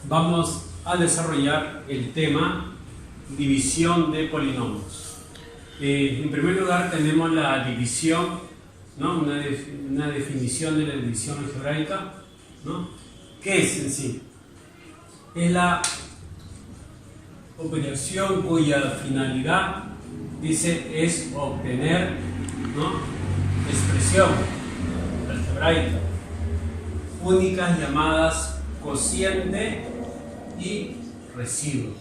vamos a desarrollar el tema división de polinomios. En primer lugar tenemos la división, ¿no? Una definición de la división algebraica, ¿no? ¿Qué es en sí? Es la operación cuya finalidad, dice, es obtener, ¿no?, expresión algebraica únicas llamadas cociente y residuo.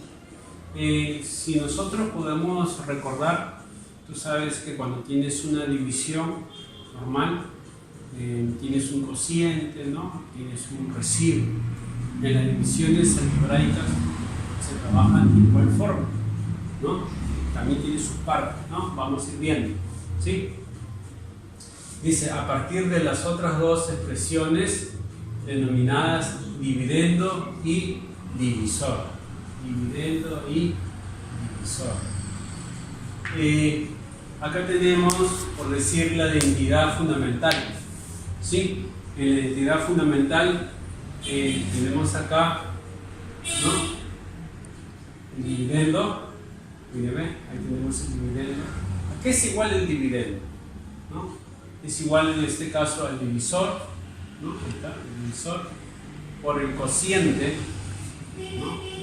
Si nosotros podemos recordar, tú sabes que cuando tienes una división normal, tienes un cociente, ¿no?, tienes un residuo. En las divisiones algebraicas se trabajan de igual forma, ¿no? También tiene sus partes, ¿no? Vamos a ir viendo, ¿sí? Dice, a partir de las otras dos expresiones denominadas dividendo y divisor. Dividendo y divisor. Acá tenemos, por decir, la identidad fundamental, ¿sí? En la identidad fundamental tenemos acá, ¿no?, el dividendo. Mírame, ahí tenemos el dividendo. ¿A qué es igual el dividendo? ¿No? Es igual en este caso al divisor, ¿no? Ahí está, el divisor, por el cociente, ¿no?,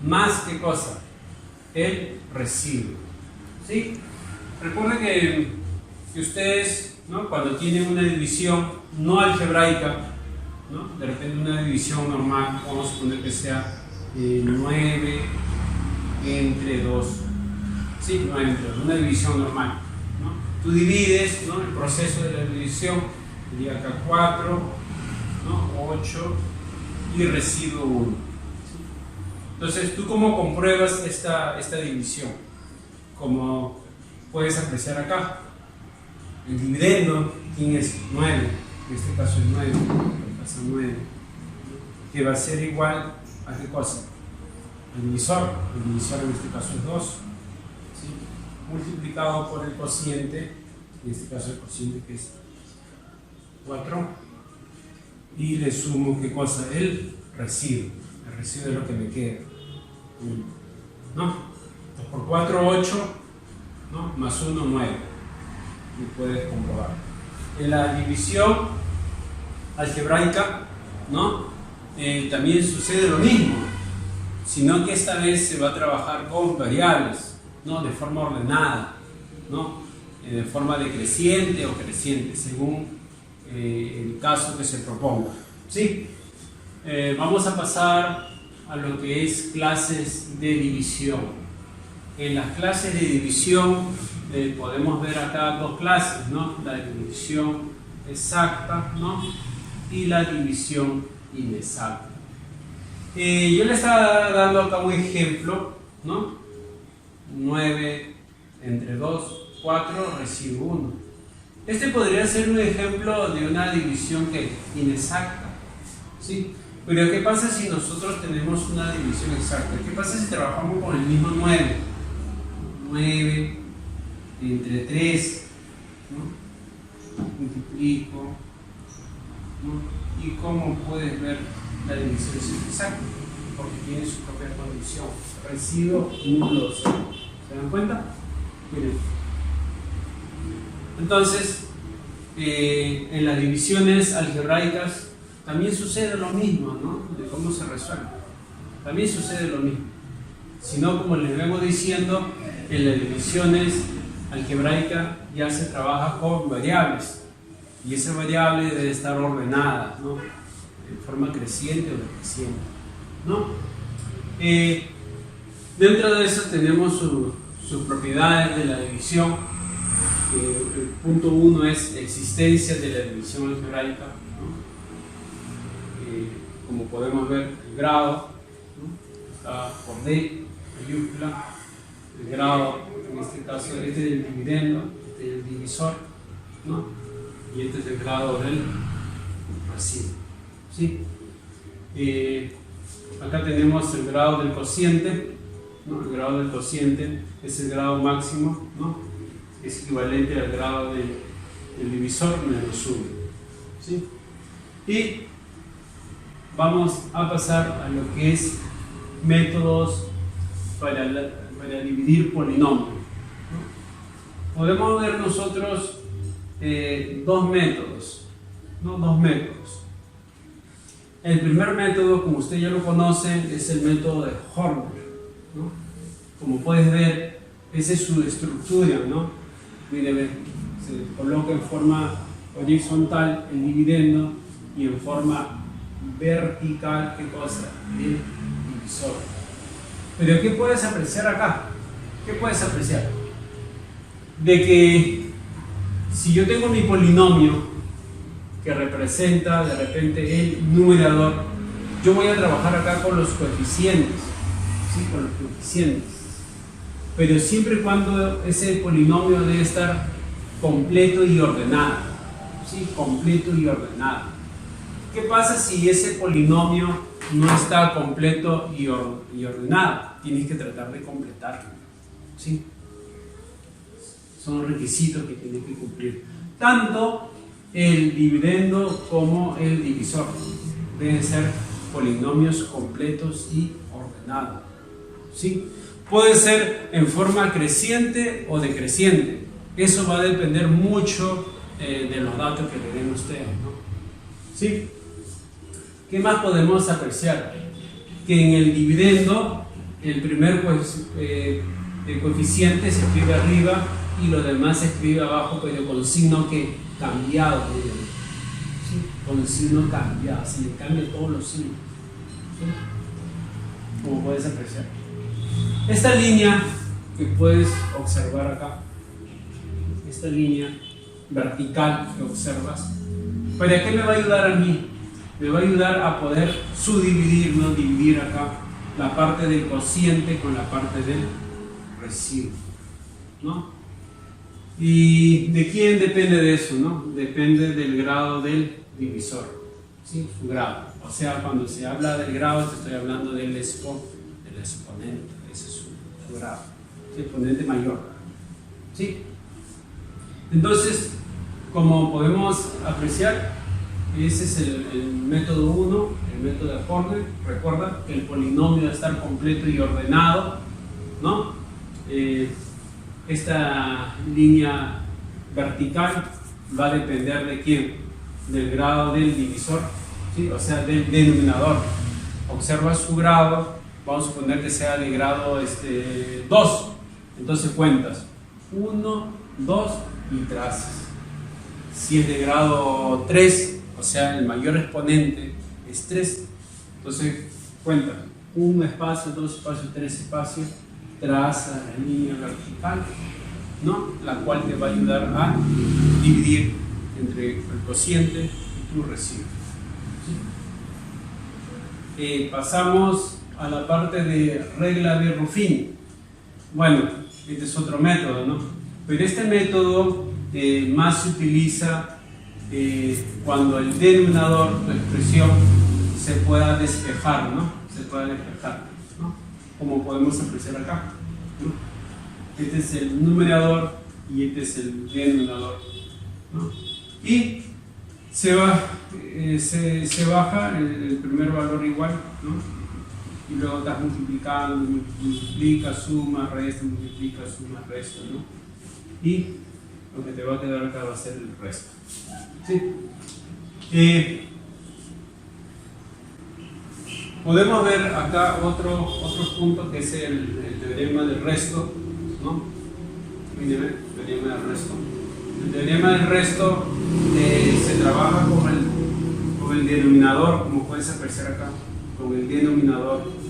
más ¿qué cosa? El residuo, ¿sí? Recuerden que ustedes, ¿no?, cuando tienen una división no algebraica, ¿no?, de repente una división normal, vamos a suponer que sea 9 entre 2, ¿sí? 9 entre 2, una división normal, ¿no? Tú divides, ¿no?, el proceso de la división, sería acá 4, ¿no?, 8 y residuo 1. ¿Sí? Entonces, ¿tú cómo compruebas esta división? Como puedes apreciar acá, el dividendo, ¿quién es? 9, en este caso es 9, pasa 9, que va a ser igual a ¿qué cosa? El divisor en este caso es 2, ¿sí?, multiplicado por el cociente, en este caso el cociente que es 4, y le sumo ¿qué cosa? El residuo es lo que me queda, ¿no? Entonces, por 4, 8, ¿no?, más 1, 9, y puedes comprobar. En la división algebraica, ¿no?, también sucede lo mismo, sino que esta vez se va a trabajar con variables, ¿no?, de forma ordenada, ¿no?, de forma decreciente o creciente, según el caso que se proponga, ¿sí? Vamos a pasar a lo que es clases de división. En las clases de división podemos ver acá dos clases, ¿no?, la división exacta, ¿no?, y la división inexacta. Yo le estaba dando acá un ejemplo, ¿no? 9 entre 2, 4, residuo 1. Este podría ser un ejemplo de una división que inexacta, ¿sí? Pero ¿qué pasa si nosotros tenemos una división exacta? ¿Qué pasa si trabajamos con el mismo 9? 9 entre 3, ¿no?, multiplico, ¿no?, y como puedes ver, la división es exacta porque tiene su propia condición, residuo nulo. ¿Se dan cuenta? Miren. Entonces, en las divisiones algebraicas también sucede lo mismo, ¿no?, de cómo se resuelve. También sucede lo mismo. Sino, como les vengo diciendo, en las divisiones algebraicas ya se trabaja con variables. Y esa variable debe estar ordenada, ¿no?, de forma creciente o decreciente, ¿no? Dentro de eso tenemos sus propiedades de la división. El punto 1 es existencia de la división algebraica, ¿no? Como podemos ver, el grado, ¿no?, está por D, mayúscula. El grado, en este caso, este es el dividendo, este es el divisor, ¿no?, y este es el grado del residuo, ¿sí? Acá tenemos el grado del cociente, ¿no? El grado del cociente es el grado máximo, ¿no?, es equivalente al grado del divisor menos 1, ¿sí? Y vamos a pasar a lo que es métodos para dividir polinomios, ¿no? Podemos ver nosotros dos métodos, ¿no? Dos métodos. El primer método, como usted ya lo conoce, es el método de Horner, ¿no? Como puedes ver, esa es su estructura, ¿no? Mire, ve, se coloca en forma horizontal el dividendo y en forma vertical, ¿qué cosa? El divisor. Pero ¿qué puedes apreciar acá? ¿Qué puedes apreciar? De que si yo tengo mi polinomio que representa de repente el numerador, yo voy a trabajar acá con los coeficientes, ¿sí? Con los coeficientes. Pero siempre y cuando ese polinomio debe estar completo y ordenado, ¿sí? Completo y ordenado. ¿Qué pasa si ese polinomio no está completo y ordenado? Tienes que tratar de completarlo, ¿sí? Son requisitos que tienes que cumplir. Tanto el dividendo como el divisor deben ser polinomios completos y ordenados, ¿sí? Puede ser en forma creciente o decreciente. Eso va a depender mucho de los datos que le den ustedes, ¿no? ¿Sí? ¿Qué más podemos apreciar? Que en el dividendo el primer coeficiente se escribe arriba y lo demás se escribe abajo, pero con signo que cambiado, ¿sí? Con signo cambiado, se le cambian todos los signos, ¿sí? Como puedes apreciar. Esta línea que puedes observar acá, esta línea vertical que observas, ¿para qué me va a ayudar a mí? Me va a ayudar a poder subdividir, ¿no? Dividir acá la parte del cociente con la parte del residuo, ¿no? ¿Y de quién depende de eso, no? Depende del grado del divisor, ¿sí? Su grado. O sea, cuando se habla del grado, te estoy hablando del exponente. Ese es su grado, el exponente mayor, ¿sí? Entonces, como podemos apreciar, ese es el método 1, el método de Horner. Recuerda que el polinomio debe estar completo y ordenado, ¿no? Esta línea vertical va a depender de quién, del grado del divisor, ¿sí? O sea, del denominador. Observa su grado, vamos a suponer que sea de grado 2, entonces cuentas 1, 2 y trazas. Si es de grado 3, o sea, el mayor exponente es 3, entonces cuenta 1 espacio, 2 espacios, 3 espacios, traza la línea vertical, ¿no? La cual te va a ayudar a dividir entre el cociente y tu residuo, ¿sí? Pasamos a la parte de regla de Ruffini. Bueno, este es otro método, ¿no? Pero este método más se utiliza cuando el denominador, tu expresión, se pueda despejar, ¿no? Se pueda despejar, ¿no? Como podemos apreciar acá, ¿no? Este es el numerador y este es el denominador, ¿no? Y se baja el primer valor igual, ¿no? Y luego estás multiplicando, multiplica, suma, resta, multiplica, suma, resta, ¿no? Y lo que te va a quedar acá va a ser el resto, ¿sí? Podemos ver acá otro punto que es el teorema del resto, ¿no? Miren, el teorema del resto. El teorema del resto se trabaja con el denominador, como puedes apreciar acá, con el denominador.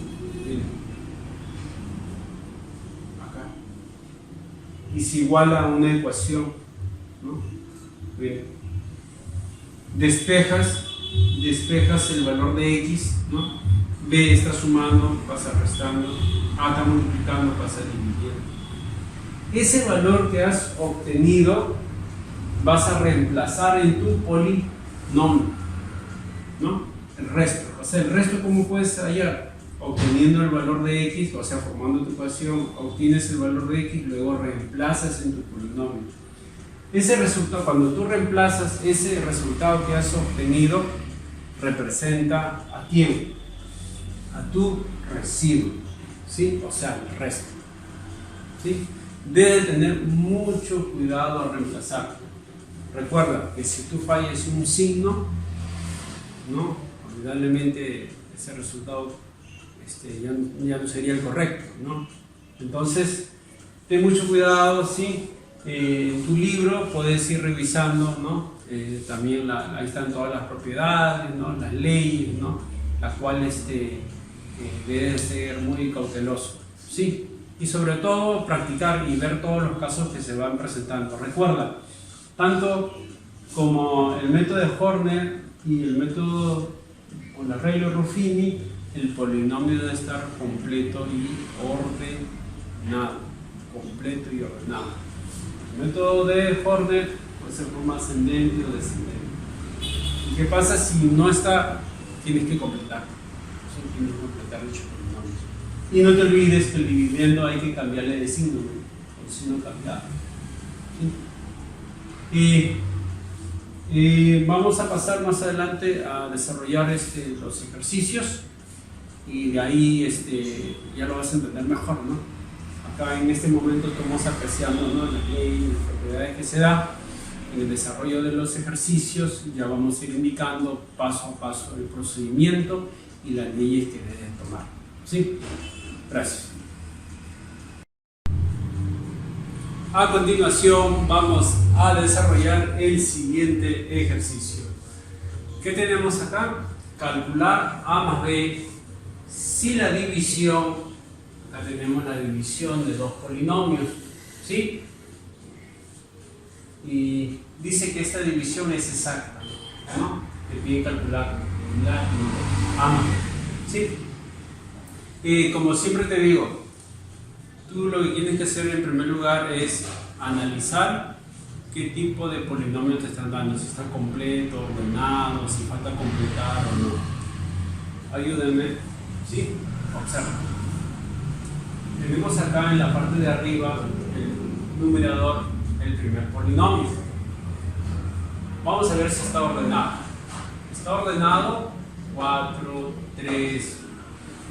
Acá. Y se iguala a una ecuación, ¿no? Bien. Despejas el valor de x, ¿no? B está sumando, pasa restando, A está multiplicando, pasa dividiendo. Ese valor que has obtenido vas a reemplazar en tu polinomio, ¿no? El resto. O sea, el resto, ¿cómo puedes hallar? Obteniendo el valor de x, o sea, formando tu ecuación, obtienes el valor de x, luego reemplazas en tu polinomio. Ese resultado, cuando tú reemplazas ese resultado que has obtenido, representa a quién, a tu residuo, ¿sí? O sea, el resto, ¿sí? Debe tener mucho cuidado al reemplazar. Recuerda que si tú fallas un signo, ¿no? Indudablemente ese resultado ya no sería el correcto, ¿no? Entonces, ten mucho cuidado, ¿sí? En tu libro puedes ir revisando, ¿no? También ahí están todas las propiedades, ¿no? Las leyes, ¿no? Las cuales debes ser muy cauteloso, ¿sí? Y sobre todo practicar y ver todos los casos que se van presentando. Recuerda, tanto como el método de Horner y el método con la regla de Ruffini, el polinomio debe estar completo y ordenado. Completo y ordenado. El método de Horner puede ser forma ascendente o descendente. ¿Y qué pasa si no está? Tienes que completar. Sí, tienes que completar dicho polinomio. Y no te olvides que el dividendo hay que cambiarle de signo, ¿no? El signo cambiado. ¿Sí? Vamos a pasar más adelante a desarrollar los ejercicios y de ahí ya lo vas a entender mejor, ¿no? Acá en este momento estamos apreciando, ¿no?, las leyes, las propiedades que se da en el desarrollo de los ejercicios. Ya vamos a ir indicando paso a paso el procedimiento y las leyes que deben tomar. ¿Sí? Gracias. A continuación vamos a desarrollar el siguiente ejercicio. ¿Qué tenemos acá? Calcular A más B si la división, acá tenemos la división de dos polinomios, ¿sí? Y dice que esta división es exacta, ¿no? Te pide calcular la A más B, ¿sí? Como siempre te digo, tú lo que tienes que hacer en primer lugar es analizar qué tipo de polinomio te están dando, si está completo, ordenado, si falta completar o no. Ayúdenme, ¿sí? Observa. Tenemos acá en la parte de arriba el numerador, el primer polinomio. Vamos a ver si está ordenado. Está ordenado 4, 3,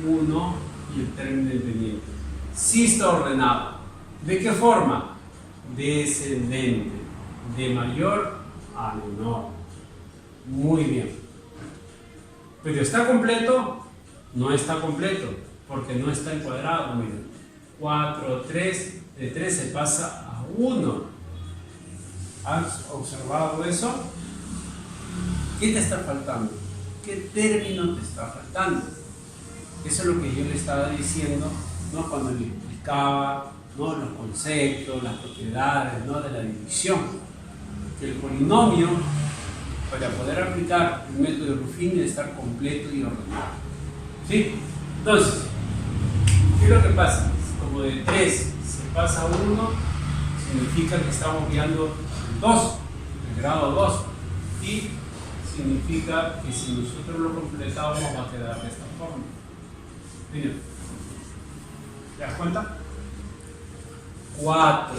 1 y el término independiente. Sí está ordenado. ¿De qué forma? Descendente, de mayor a menor. Muy bien. Pero ¿está completo? No está completo, porque no está encuadrado. Miren, 4, 3, de 3 se pasa a 1. ¿Has observado eso? ¿Qué te está faltando? ¿Qué término te está faltando? Eso es lo que yo le estaba diciendo, ¿no?, cuando le explicaba, ¿no?, los conceptos, las propiedades, ¿no?, de la división. Que el polinomio, para poder aplicar el método de Ruffini, debe estar completo y ordenado. ¿Sí? Entonces, ¿qué es lo que pasa? Como de 3 se pasa a 1, significa que estamos viendo el 2, el grado 2. Y significa que si nosotros lo completamos va a quedar de esta forma. Miren, ¿te das cuenta? 4,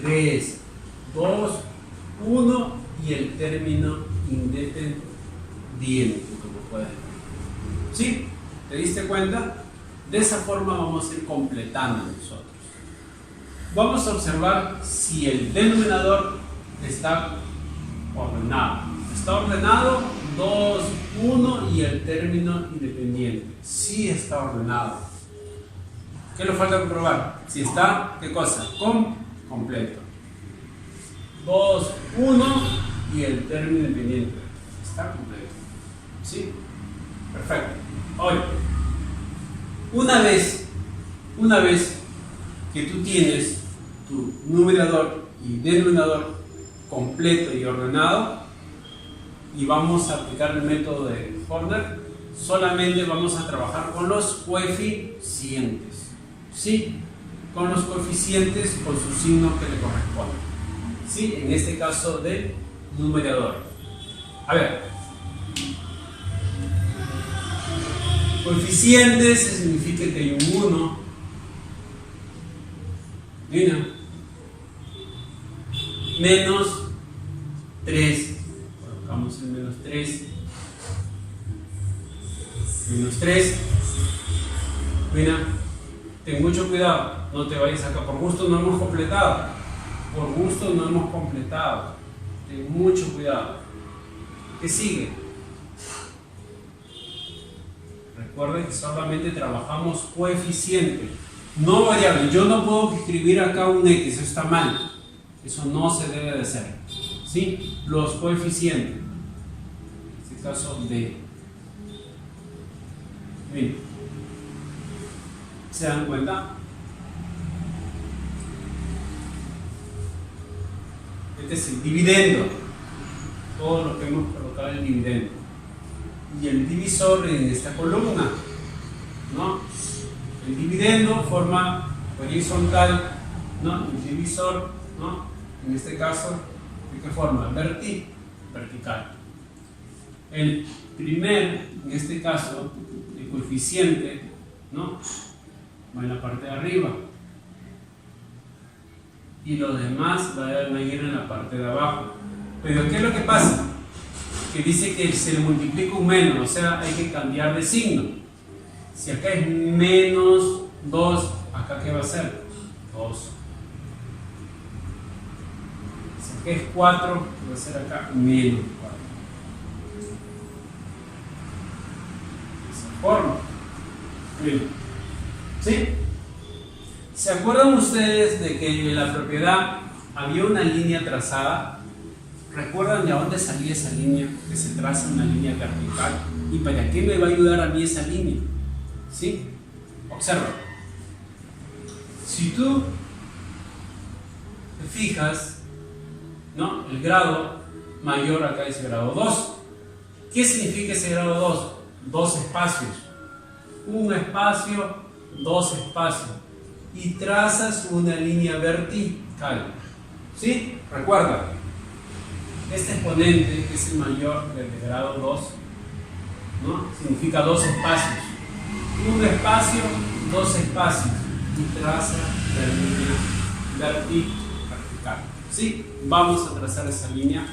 3, 2, 1 y el término independiente, como puedes ver. ¿Sí? ¿Te diste cuenta? De esa forma vamos a ir completando nosotros. Vamos a observar si el denominador está ordenado. Está ordenado 2, 1 y el término independiente. Sí está ordenado. ¿Qué le falta comprobar? Si está, ¿qué cosa? Completo. 2, 1 y el término independiente. Está completo. ¿Sí? Perfecto. Hoy, una vez que tú tienes tu numerador y denominador completo y ordenado, y vamos a aplicar el método de Horner, solamente vamos a trabajar con los coeficientes. ¿Sí? Con los coeficientes con su signo que le corresponde. ¿Sí? En este caso del numerador. A ver. Coeficientes significa que hay un 1. Mira. Menos 3. Colocamos el menos 3. Menos 3. Mira, ten mucho cuidado, no te vayas acá. Por gusto no hemos completado. Por gusto no hemos completado. Ten mucho cuidado. ¿Qué sigue? Recuerden que solamente trabajamos coeficiente, no variable. Yo no puedo escribir acá un X, eso está mal. Eso no se debe de hacer. ¿Sí? Los coeficientes. En este caso D. Bien. ¿Se dan cuenta? Este es el dividendo. Todo lo que hemos colocado en el dividendo. Y el divisor en esta columna, ¿no? El dividendo forma horizontal, ¿no? El divisor, ¿no? En este caso, ¿de qué forma? Vertical. El primer, en este caso, el coeficiente, ¿no? Va en la parte de arriba. Y los demás van a ir en la parte de abajo. Pero ¿qué es lo que pasa? Que dice que se le multiplica un menos, o sea, hay que cambiar de signo. Si acá es menos 2, ¿acá qué va a ser? 2. Si acá es 4, ¿qué va a ser acá? Menos 4. De esa forma. Bien. ¿Sí? ¿Se acuerdan ustedes de que en la propiedad había una línea trazada? ¿Recuerdan de dónde salía esa línea? Que se traza una línea vertical. ¿Y para qué me va a ayudar a mí esa línea? ¿Sí? Observa. Si tú te fijas, ¿no? El grado mayor acá es grado 2. ¿Qué significa ese grado 2? Dos espacios. Un espacio, dos espacios. Y trazas una línea vertical. ¿Sí? Recuerda. Este exponente, que es el mayor del de grado 2, ¿no? Significa dos espacios. Un espacio, dos espacios. Y traza la línea vertical. ¿Sí? Vamos a trazar esa línea.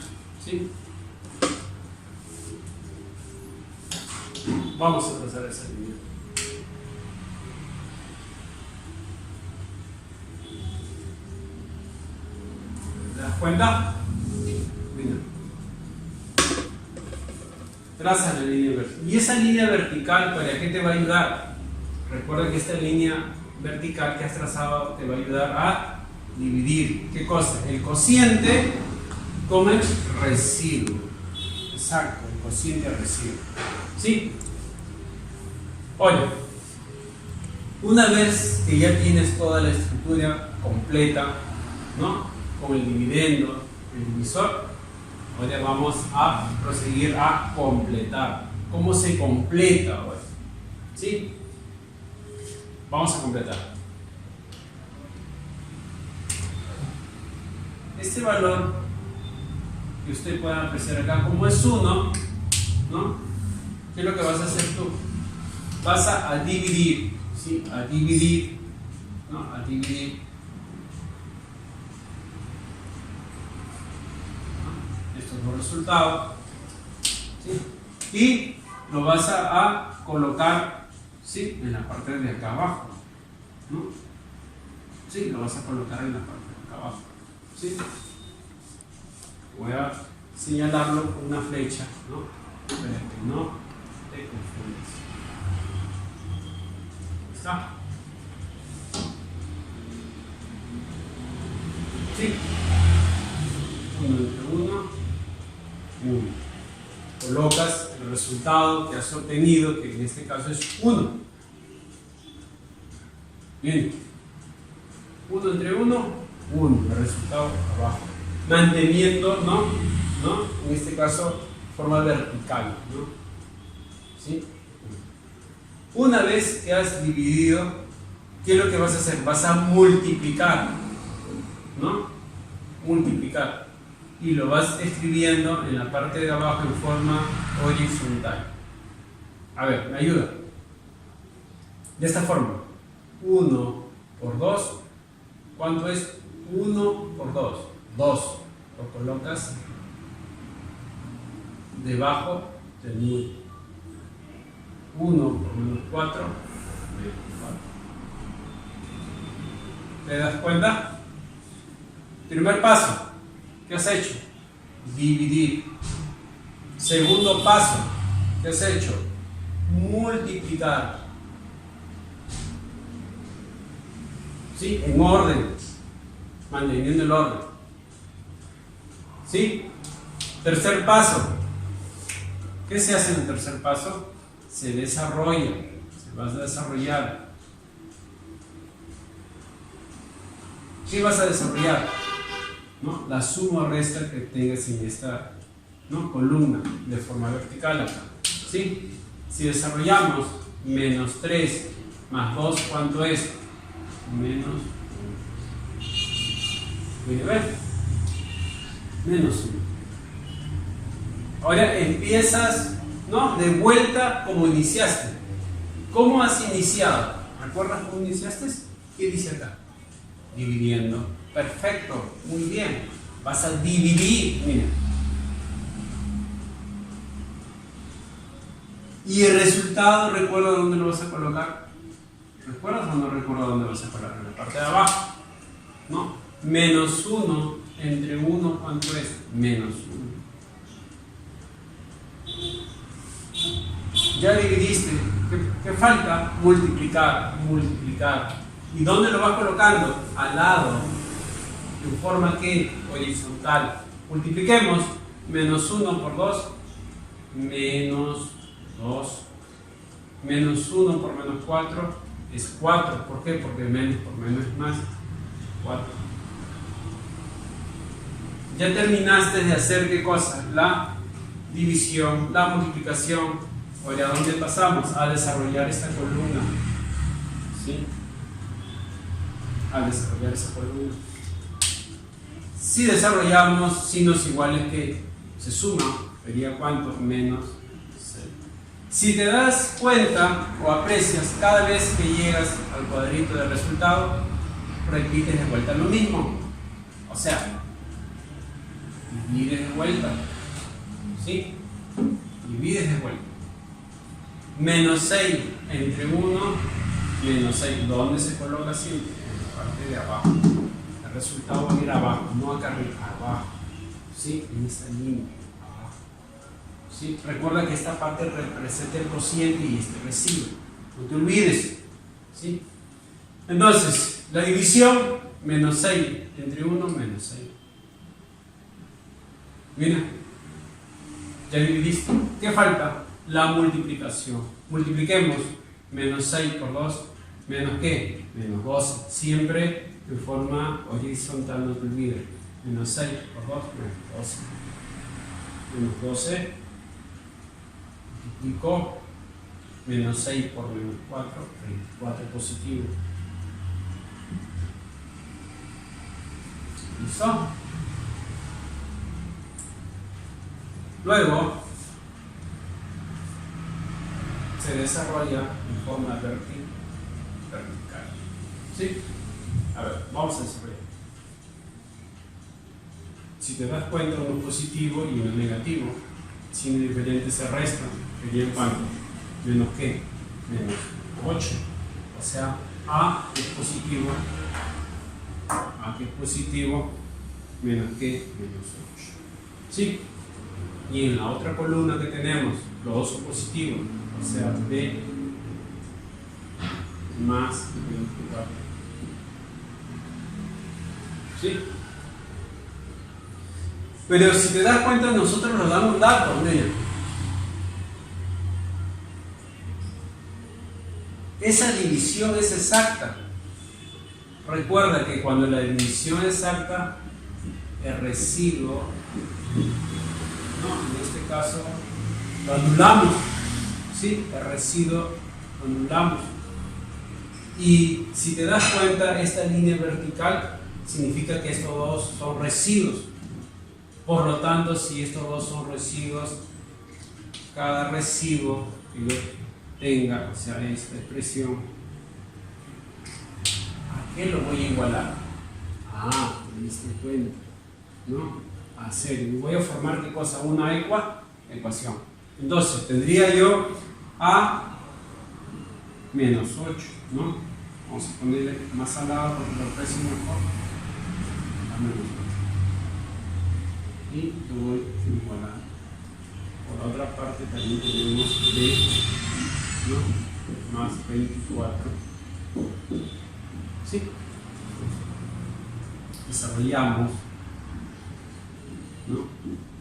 ¿Sí? Vamos a trazar esa línea. ¿Te das cuenta? Traza la línea vertical. ¿Y esa línea vertical para qué te va a ayudar? Recuerda que esta línea vertical que has trazado te va a ayudar a dividir. ¿Qué cosa? El cociente con el residuo. Exacto, el cociente residuo. ¿Sí? Oye, una vez que ya tienes toda la estructura completa, ¿no? Con el dividendo, el divisor, ahora vamos a proseguir a completar. ¿Cómo se completa ahora? ¿Sí? Vamos a completar. Este valor que usted pueda apreciar acá, como es 1, ¿no? ¿Qué es lo que vas a hacer tú? Vas a dividir, ¿sí? A dividir, ¿no? A dividir. Estos dos resultados, ¿sí? Y lo vas a colocar, ¿sí? En la parte de acá abajo, ¿no? Sí, lo vas a colocar en la parte de acá abajo, ¿sí? Voy a señalarlo con una flecha, ¿no? Para que no te confundas. ¿Está? ¿Sí? 1 entre 1, 1. Colocas el resultado que has obtenido, que en este caso es 1. Bien. 1 entre 1, 1. El resultado abajo. Manteniendo, ¿no? En este caso, forma vertical, ¿no? ¿Sí? Una vez que has dividido, ¿qué es lo que vas a hacer? Vas a multiplicar, ¿no? Multiplicar. Y lo vas escribiendo en la parte de abajo en forma horizontal. A ver, me ayuda. De esta forma. 1 por 2. ¿Cuánto es 1 por 2? 2. Lo colocas debajo del nudo. 1 por menos 4, menos 4. ¿Te das cuenta? Primer paso, ¿qué has hecho? Dividir. Segundo paso, ¿qué has hecho? Multiplicar. ¿Sí? En orden, manteniendo el orden. ¿Sí? Tercer paso. ¿Qué se hace en el tercer paso? Se desarrolla, se va a desarrollar. ¿Qué vas a desarrollar? ¿No? La suma o resta que tengas en esta, ¿no?, columna de forma vertical acá. ¿Sí? Si desarrollamos menos 3 más 2, ¿cuánto es? Menos 1. ¿Voy a ver? Menos 1. Ahora empiezas, ¿no?, de vuelta como iniciaste. ¿Cómo has iniciado? ¿Recuerdas cómo iniciaste? ¿Qué dice acá? Dividiendo. Perfecto, muy bien. Vas a dividir, mira. Y el resultado, ¿recuerda dónde lo vas a colocar? ¿Recuerdas o no recuerdas dónde vas a colocar? En la parte de abajo. ¿No? Menos 1 entre 1, ¿cuánto es? Menos 1. Ya dividiste. ¿Qué falta? Multiplicar, multiplicar. ¿Y dónde lo vas colocando? Al lado. En forma que horizontal. Multipliquemos. Menos 1 por 2. Menos 2. Menos 1 por menos 4 es 4. ¿Por qué? Porque menos por menos es más. 4. Ya terminaste de hacer ¿qué cosa? La división, la multiplicación. Ahora, ¿a dónde pasamos? A desarrollar esta columna. ¿Sí? A desarrollar esa columna. Si desarrollamos signos iguales que se suman, sería ¿cuánto? Menos 6. Si te das cuenta o aprecias, cada vez que llegas al cuadrito de resultado, repites de vuelta lo mismo. O sea, divides de vuelta. ¿Sí? Divides de vuelta. Menos 6 entre 1, menos 6. ¿Dónde se coloca siempre? En la parte de abajo. El resultado va a ir abajo, no acá arriba, abajo. ¿Sí? En esta línea. Abajo. ¿Sí? Recuerda que esta parte representa el cociente y este residuo. No te olvides. ¿Sí? Entonces, la división, menos 6 entre 1, menos 6. Mira, ya dividiste. ¿Qué falta? La multiplicación. Multipliquemos menos 6 por 2, menos ¿qué? Menos 12. Siempre de forma horizontal, no te olvides. Menos 6 por 2, menos 12. Menos 12. Multiplico. Menos 6 por menos 4, 24 positivo. ¿Listo? Luego se desarrolla en forma vertical. ¿Sí? A ver, vamos a desarrollar. Si te das cuenta, uno es positivo y uno es negativo. Signos diferentes se restan. ¿Serían cuánto? ¿Menos qué? Menos 8. O sea, A es positivo. A que es positivo. Menos qué? Menos 8. ¿Sí? Y en la otra columna que tenemos, los dos son positivos. O sea, B más 24. ¿Sí? Pero si te das cuenta, nosotros nos damos datos, mira. Esa división es exacta. Recuerda que cuando la división es exacta, el residuo, no, en este caso, lo anulamos. ¿Sí? El residuo lo anulamos. Y si te das cuenta, esta línea vertical significa que estos dos son residuos. Por lo tanto, si estos dos son residuos, cada residuo que yo tenga, o sea, esta expresión, ¿a qué lo voy a igualar? Te diste cuenta, ¿no? A 0. Y voy a formar ¿qué cosa? Una ecuación. Entonces, tendría yo A menos 8, ¿no? Vamos a ponerle más al lado porque lo aprecio mejor. A menos 8. Y lo voy igualando. Por la otra parte también tenemos D, ¿no? Más 24. ¿Sí? Desarrollamos, ¿no?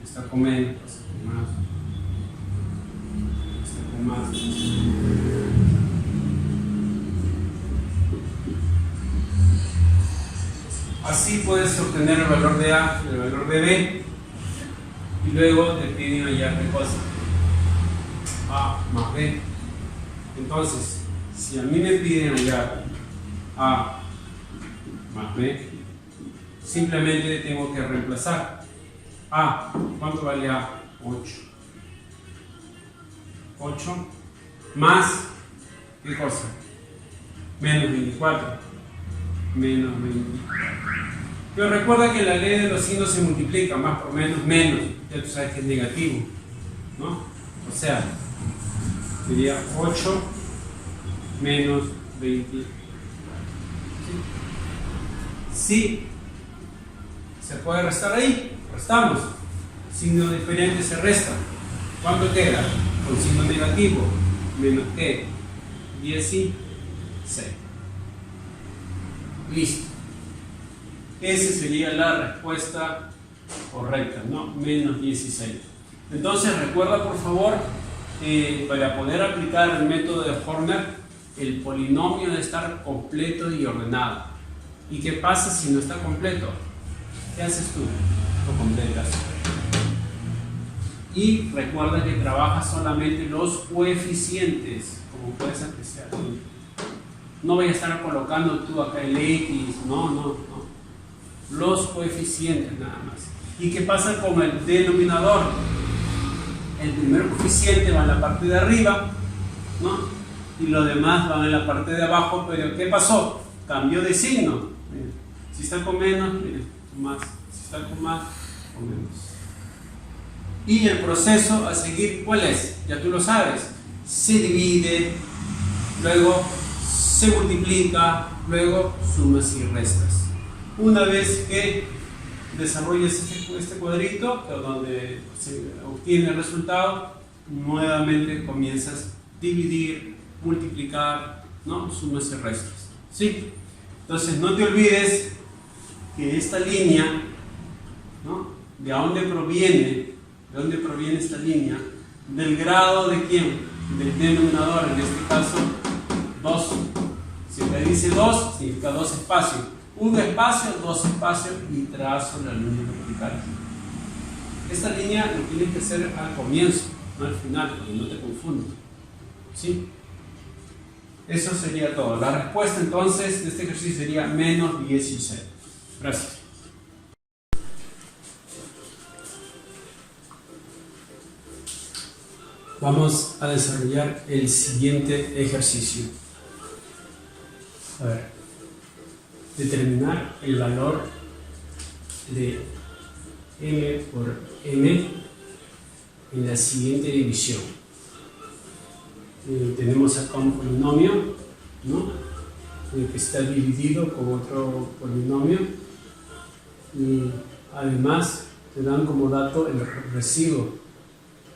Está con menos, está con más, está con más. Así puedes obtener el valor de A, el valor de B, y luego te piden hallar qué cosa, A más B. Entonces, si a mí me piden hallar A más B, simplemente tengo que reemplazar A. ¿Cuánto vale A? 8. 8 más, ¿qué cosa? Menos 24. Menos 24. Pero recuerda que la ley de los signos se multiplica, más por menos, menos. Ya tú sabes que es negativo, ¿no? O sea, sería 8 menos 20. ¿Sí? ¿Se puede restar ahí? Restamos. Signo diferente se resta. ¿Cuánto queda? Con signo negativo. Menos ¿qué? 16. Listo. Esa sería la respuesta correcta, ¿no? Menos 16. Entonces recuerda por favor, para poder aplicar el método de Horner, el polinomio debe estar completo y ordenado. ¿Y qué pasa si no está completo? ¿Qué haces tú? Lo completas. Y recuerda que trabajas solamente los coeficientes, como puedes apreciar. No voy a estar colocando tú acá el X, no. Los coeficientes nada más. ¿Y qué pasa con el denominador? El primer coeficiente va en la parte de arriba, ¿no? Y los demás van en la parte de abajo, pero ¿qué pasó? Cambió de signo. Mira, si está con menos, mira, más. Si está con más, con menos. Y el proceso a seguir, ¿cuál es? Ya tú lo sabes. Se divide, luego se multiplica, luego sumas y restas. Una vez que desarrolles este cuadrito, donde se obtiene el resultado, nuevamente comienzas a dividir, multiplicar, ¿no? Sumas y restas. ¿Sí? Entonces no te olvides que esta línea, ¿no? ¿De dónde proviene esta línea? Del grado de quién? Del denominador, en este caso 2. Si te dice 2, significa 2 espacios. Un espacio, 2 espacios y trazo la línea vertical. Esta línea lo tienes que hacer al comienzo, no al final, porque no te confundas. ¿Sí? Eso sería todo. La respuesta entonces de este ejercicio sería menos 16. Gracias. Vamos a desarrollar el siguiente ejercicio. A ver. Determinar el valor de m por n en la siguiente división. Tenemos acá un polinomio, ¿no? Que está dividido con otro polinomio, y además te dan como dato el residuo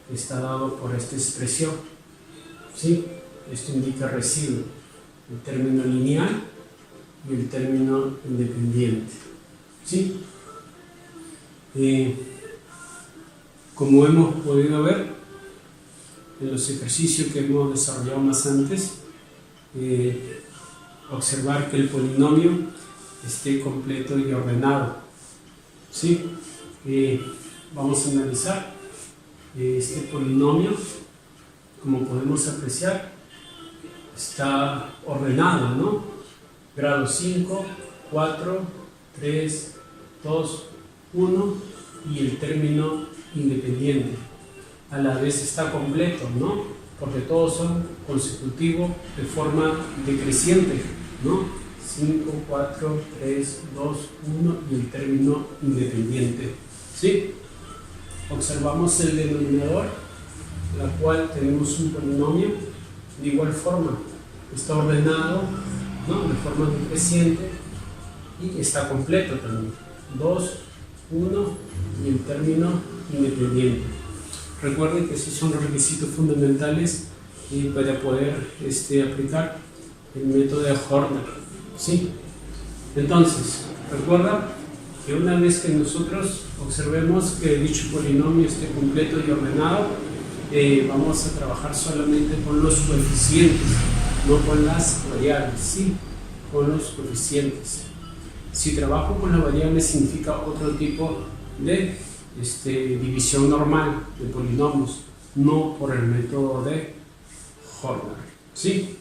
que está dado por esta expresión. ¿Sí? Esto indica residuo, el término lineal y el término independiente. ¿Sí? Como hemos podido ver en los ejercicios que hemos desarrollado más antes, observar que el polinomio esté completo y ordenado. ¿Sí? Vamos a analizar este polinomio. Como podemos apreciar, está ordenado, ¿no? Grado 5, 4, 3, 2, 1 y el término independiente. A la vez está completo, ¿no? Porque todos son consecutivos de forma decreciente, ¿no? 5, 4, 3, 2, 1 y el término independiente. ¿Sí? Observamos el denominador, la cual tenemos un polinomio de igual forma. está ordenado, ¿no?, de forma decreciente y está completo también. 2, 1 y el término independiente. Recuerden que esos son los requisitos fundamentales para poder aplicar el método de Horner. ¿Sí? Entonces, recuerda que una vez que nosotros observemos que dicho polinomio esté completo y ordenado, vamos a trabajar solamente con los coeficientes, no con las variables, sí, con los coeficientes. Si trabajo con las variables significa otro tipo de división normal de polinomios, no por el método de Horner. ¿Sí?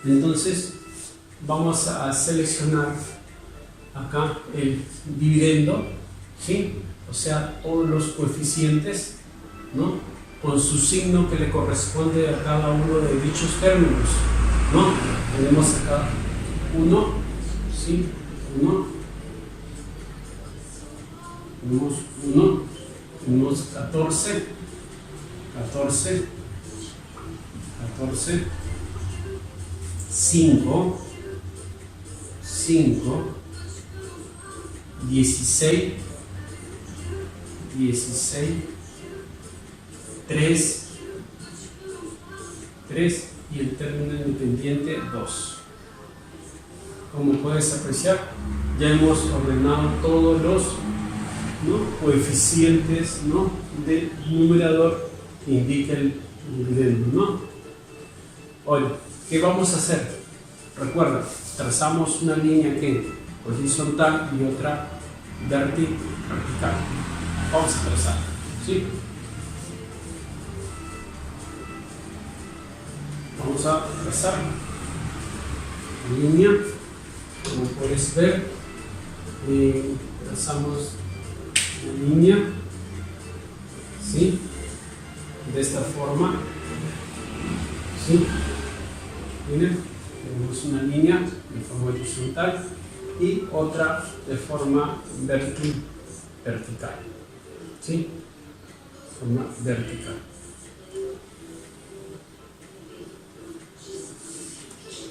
Entonces vamos a seleccionar acá el dividendo, ¿sí?, o sea, todos los coeficientes, ¿no?, con su signo que le corresponde a cada uno de dichos términos, ¿no? Tenemos acá 1, ¿sí?, 1, tenemos 1, tenemos 14, 5, 16, 3 y el término independiente 2. Como puedes apreciar, ya hemos ordenado todos los, ¿no?, coeficientes, ¿no?, del numerador que indica el dividendo, ¿no? Ahora, ¿qué vamos a hacer? Recuerda, trazamos una línea que horizontal y otra vertical. Vamos a trazar, ¿sí? Vamos a trazar la línea, como puedes ver, trazamos la línea, ¿sí?, de esta forma, ¿sí? Miren, tenemos una línea de forma horizontal y otra de forma vertical, ¿sí?, forma vertical.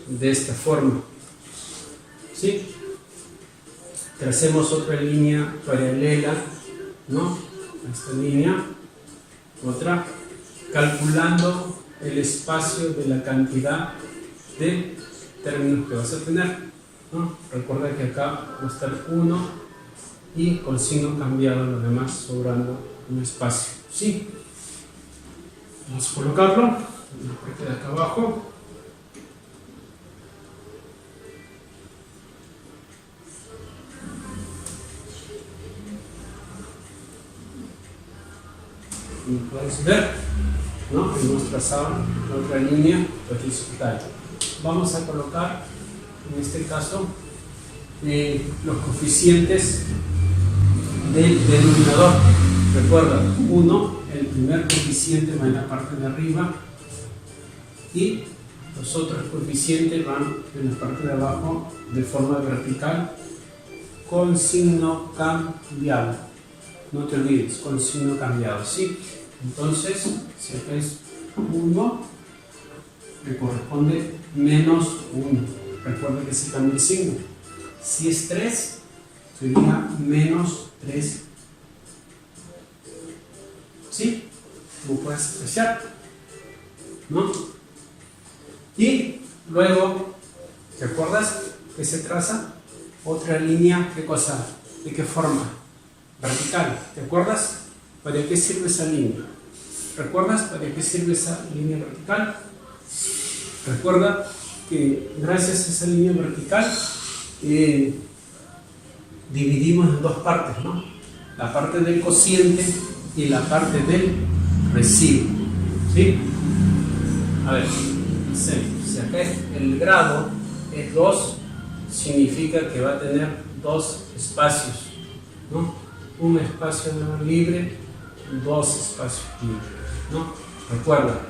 De esta forma, ¿sí? Tracemos otra línea paralela, ¿no?, a esta línea, otra, calculando el espacio de la cantidad de términos que vas a tener, ¿no? Recuerda que acá va a estar 1 y con signo cambiado, lo demás sobrando un espacio, ¿sí? Vamos a colocarlo en la parte de acá abajo. Como puedes ver, ¿no?, hemos trazado otra línea horizontal. Vamos a colocar, en este caso, los coeficientes del denominador. Recuerda, 1, el primer coeficiente va en la parte de arriba y los otros coeficientes van en la parte de abajo de forma vertical con signo cambiado. No te olvides, con signo cambiado, ¿sí? Entonces, si acá es 1, le corresponde menos 1. Recuerda que se cambia el signo. Si es 3, sería menos 3. ¿Sí? Como puedes apreciar, ¿no? Y luego, ¿te acuerdas que se traza otra línea? ¿Qué cosa? ¿De qué forma? Vertical. ¿Te acuerdas? ¿Para qué sirve esa línea? ¿Recuerdas para qué sirve esa línea vertical? Recuerda que gracias a esa línea vertical dividimos en dos partes, ¿no? La parte del cociente y la parte del residuo, ¿sí? A ver, si acá el grado es 2, significa que va a tener dos espacios, ¿no? Un espacio libre, dos espacios libres, ¿no? Recuerda,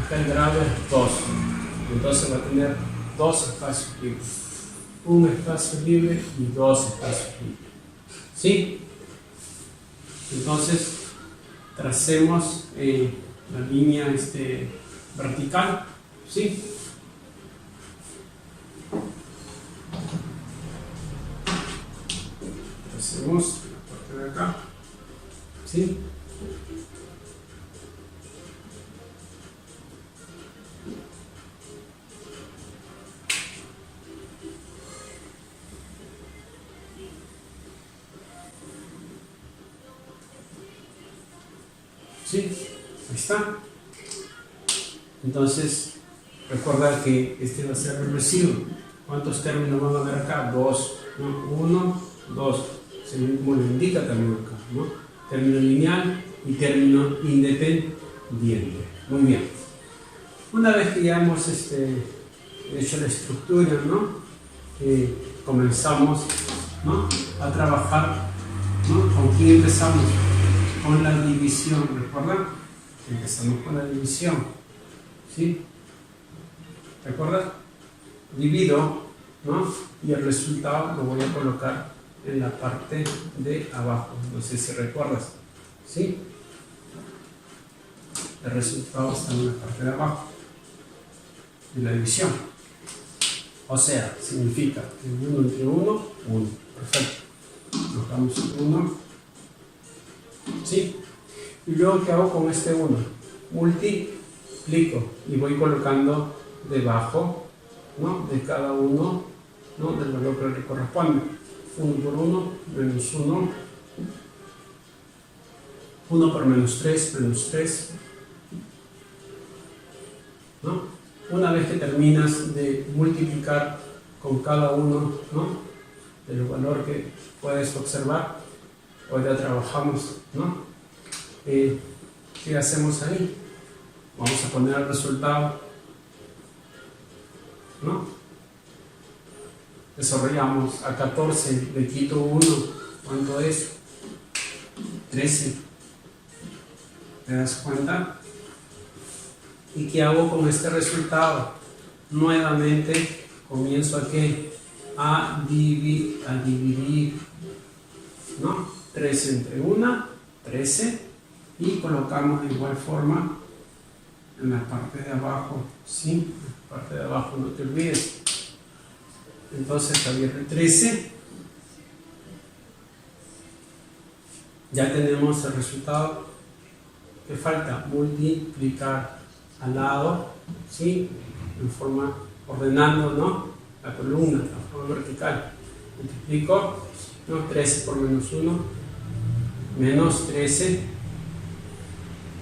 acá el grado es 2, entonces va a tener dos espacios libres, un espacio libre y dos espacios libres, ¿sí? Entonces tracemos la línea vertical, ¿sí? ¿Sí? Ahí está. Entonces, recuerda que este va a ser el residuo. ¿Cuántos términos van a haber acá? 2, ¿no? 1, 2. Según como lo indica también acá, ¿no? Término lineal y término independiente. Muy bien. Una vez que ya hemos hecho la estructura, ¿no? Comenzamos, ¿no? A trabajar, ¿no? ¿Con quién empezamos? Con la división, ¿recuerdan? Empezamos con la división, ¿sí? ¿Recuerdas? Divido, ¿no? Y el resultado lo voy a colocar en la parte de abajo. No sé si recuerdas, ¿sí? El resultado está en la parte de abajo de la división. O sea, significa que 1 entre 1, 1. Perfecto. Colocamos 1. ¿Sí? Y luego, ¿qué hago con este 1? Multiplico y voy colocando debajo, ¿no? De cada uno, ¿no? Del valor que le corresponde. 1 por 1, menos 1. 1 por menos 3, menos 3. ¿No? Una vez que terminas de multiplicar con cada uno, ¿no? Del valor que puedes observar, hoy ya trabajamos, ¿no? ¿Qué hacemos ahí? Vamos a poner el resultado, ¿no? Desarrollamos a 14, le quito 1, ¿cuánto es? 13. ¿Te das cuenta? ¿Y qué hago con este resultado? Nuevamente comienzo a ¿qué? A dividir, ¿no? 13 entre 1, 13, y colocamos de igual forma en la parte de abajo, ¿sí? En la parte de abajo, no te olvides. Entonces, Javier, el 13, ya tenemos el resultado. ¿Qué falta? Multiplicar al lado, ¿sí? En forma, ordenando, ¿no? La columna, la forma vertical. Multiplico, ¿no? 13 por menos 1, menos 13,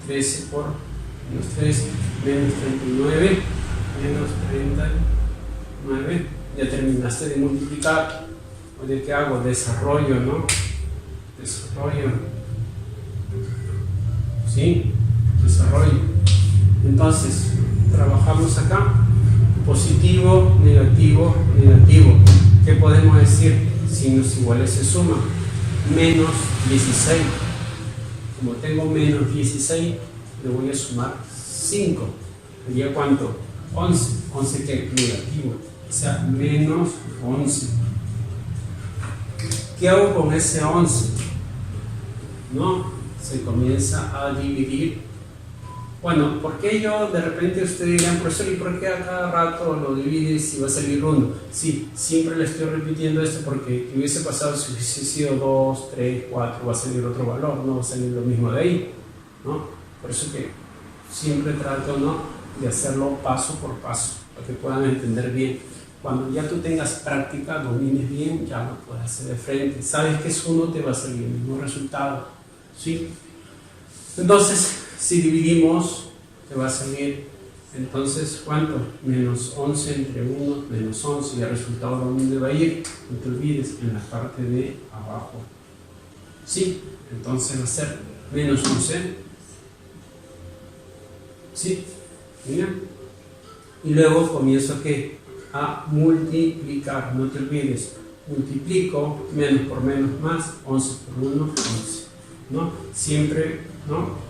13 por menos 3, menos 39, menos 39. Ya terminaste de multiplicar. Oye, ¿qué hago? Desarrollo, ¿no? Desarrollo. ¿Sí? Desarrollo. Entonces, trabajamos acá. Positivo, negativo, negativo. ¿Qué podemos decir? Signos iguales se suman. Menos 16. Como tengo menos 16, le voy a sumar 5. ¿Sería cuánto? 11. 11 que negativo. O sea, menos 11. ¿Qué hago con ese 11? ¿No? Se comienza a dividir. Bueno, ¿por qué yo de repente ustedes dirán, profesor, ¿y por qué a cada rato lo divides y va a salir 1? Sí, siempre le estoy repitiendo esto porque ¿qué hubiese pasado si hubiese sido 2, 3, 4? Va a salir otro valor, no va a salir lo mismo de ahí, ¿no? Por eso que siempre trato, ¿no? De hacerlo paso por paso, para que puedan entender bien. Cuando ya tú tengas práctica, domines bien, ya lo puedes hacer de frente. Sabes que es 1, te va a salir el mismo resultado, ¿sí? Entonces, si dividimos, te va a salir, entonces, ¿cuánto? Menos 11 entre 1, menos 11, y el resultado ¿dónde va a ir? No te olvides, en la parte de abajo. ¿Sí? Entonces va a ser menos 11. ¿Sí? Mira. Y luego comienzo ¿a qué? A multiplicar, no te olvides. Multiplico, menos por menos más, 11 por 1, 11. ¿No? Siempre, ¿no?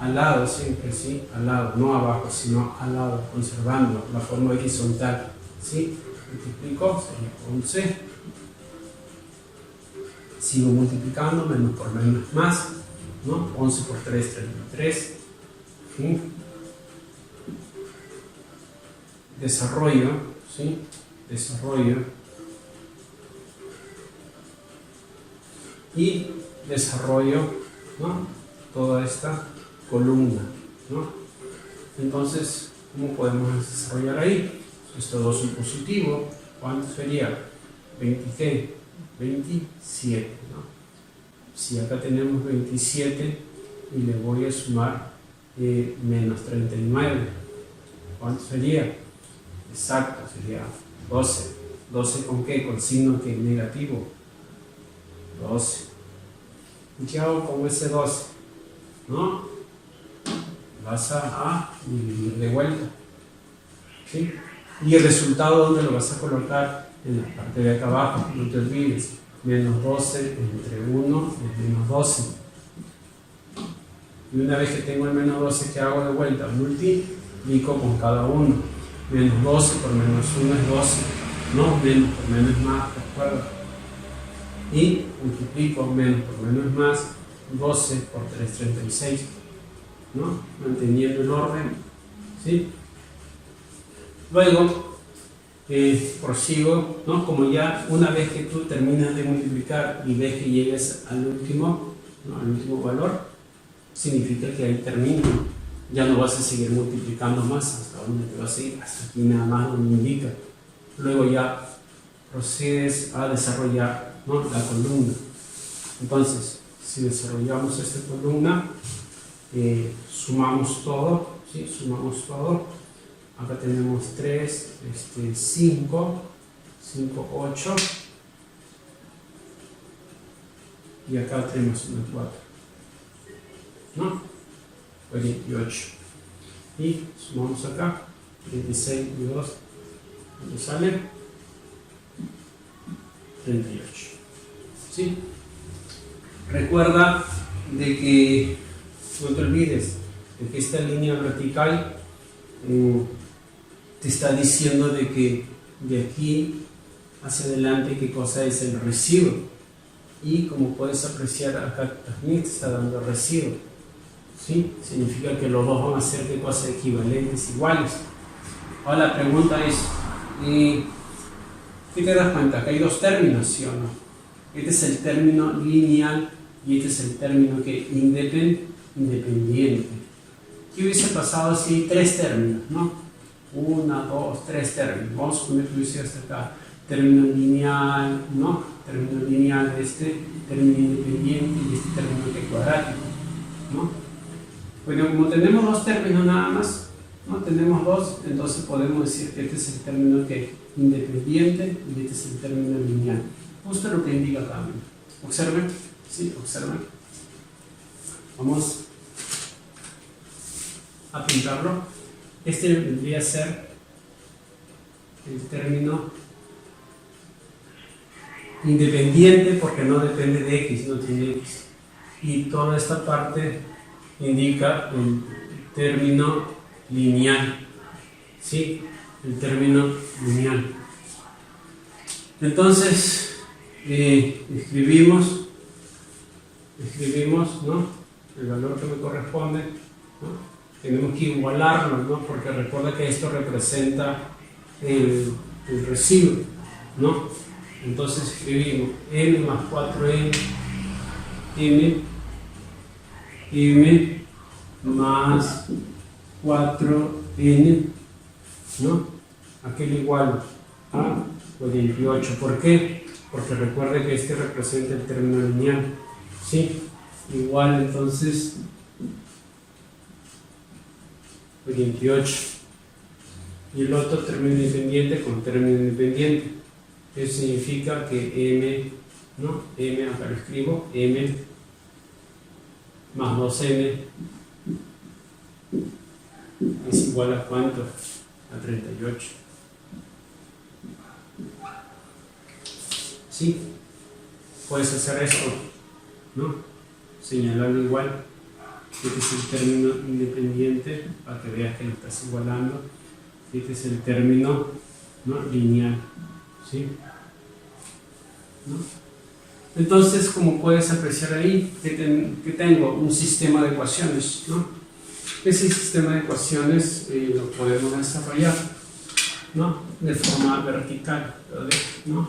Al lado, siempre, ¿sí? Al lado, no abajo, sino al lado, conservando la forma horizontal, ¿sí? Multiplico, sería 11. Sigo multiplicando, menos por menos más, ¿no? 11 por 3, 33. ¿Sí? Desarrollo, ¿sí? Desarrollo. Y desarrollo, ¿no? Toda esta columna, ¿no? Entonces, ¿cómo podemos desarrollar ahí? Estos dos son positivos. ¿Cuánto sería? 27, ¿no? Si acá tenemos 27, y le voy a sumar menos 39. ¿Cuánto sería? Exacto, sería 12. ¿12 con qué? Con signo que negativo. 12. ¿Qué hago con ese 12? ¿No? Vas a dividir de vuelta. ¿Sí? Y el resultado, ¿dónde lo vas a colocar? En la parte de acá abajo, no te olvides. Menos 12 entre 1 es menos 12. Y una vez que tengo el menos 12, ¿qué hago de vuelta? Multiplico con cada uno. Menos 12 por menos 1 es 12. No, menos por menos es más, ¿recuerda? Y multiplico menos por menos es más, 12 por 3, 36. ¿No? Manteniendo el orden. ¿Sí? Luego, prosigo, ¿no? Como ya una vez que tú terminas de multiplicar y ves que llegues al último, ¿no? Al último valor, significa que ahí termina. Ya no vas a seguir multiplicando más. ¿Hasta dónde te vas a ir? Hasta aquí nada más donde indica. Luego ya procedes a desarrollar, ¿no? La columna. Entonces, si desarrollamos esta columna, sumamos todo, ¿sí? Sumamos todo. Acá tenemos 3, 5, 8 y acá tenemos una 4, ¿no? 28 y sumamos acá 26 y 2, ¿cuánto sale? 38. ¿Sí? Recuerda de que no te olvides de que esta línea vertical te está diciendo de que de aquí hacia adelante qué cosa es el residuo, y como puedes apreciar acá también te está dando el residuo, ¿sí? Significa que los dos van a ser de cosas equivalentes, iguales. Ahora la pregunta es, ¿qué te das cuenta? Que hay dos términos, ¿sí o no? Este es el término lineal y este es el término que independiente. ¿Qué hubiese pasado si hay tres términos, no? 1, 2, 3 términos. Vamos a poner que hubiese hasta acá. Término lineal, ¿no? Término lineal, término independiente y este término que cuadrático, ¿no? Bueno, como tenemos dos términos nada más, ¿no? Tenemos dos, entonces podemos decir que este es el término que independiente y este es el término lineal. Justo lo que indica acá. Observen, ¿sí? Observen. Vamos a pintarlo. Este vendría a ser el término independiente porque no depende de x, no tiene x. Y toda esta parte indica el término lineal. ¿Sí? El término lineal. Entonces, escribimos, ¿no? El valor que me corresponde, ¿no? Tenemos que igualarlo, ¿no? Porque recuerda que esto representa el residuo, ¿no? Entonces escribimos n más 4n, m más 4n, ¿no? Aquel igual a 48. ¿Por qué? Porque recuerde que este representa el término lineal, ¿sí? Igual entonces 28. Y el otro término independiente con término independiente. Eso significa que m, ¿no? M, acá lo escribo, m más 2n es igual a ¿cuánto? A 38. ¿Sí? Puedes hacer esto, ¿no? Señalarlo igual. Este es el término independiente para que veas que lo estás igualando. Este es el término, ¿no? Lineal, ¿sí? ¿No? Entonces, como puedes apreciar ahí, que tengo un sistema de ecuaciones, ¿no? Ese sistema de ecuaciones lo podemos desarrollar, ¿no? De forma vertical, ¿no?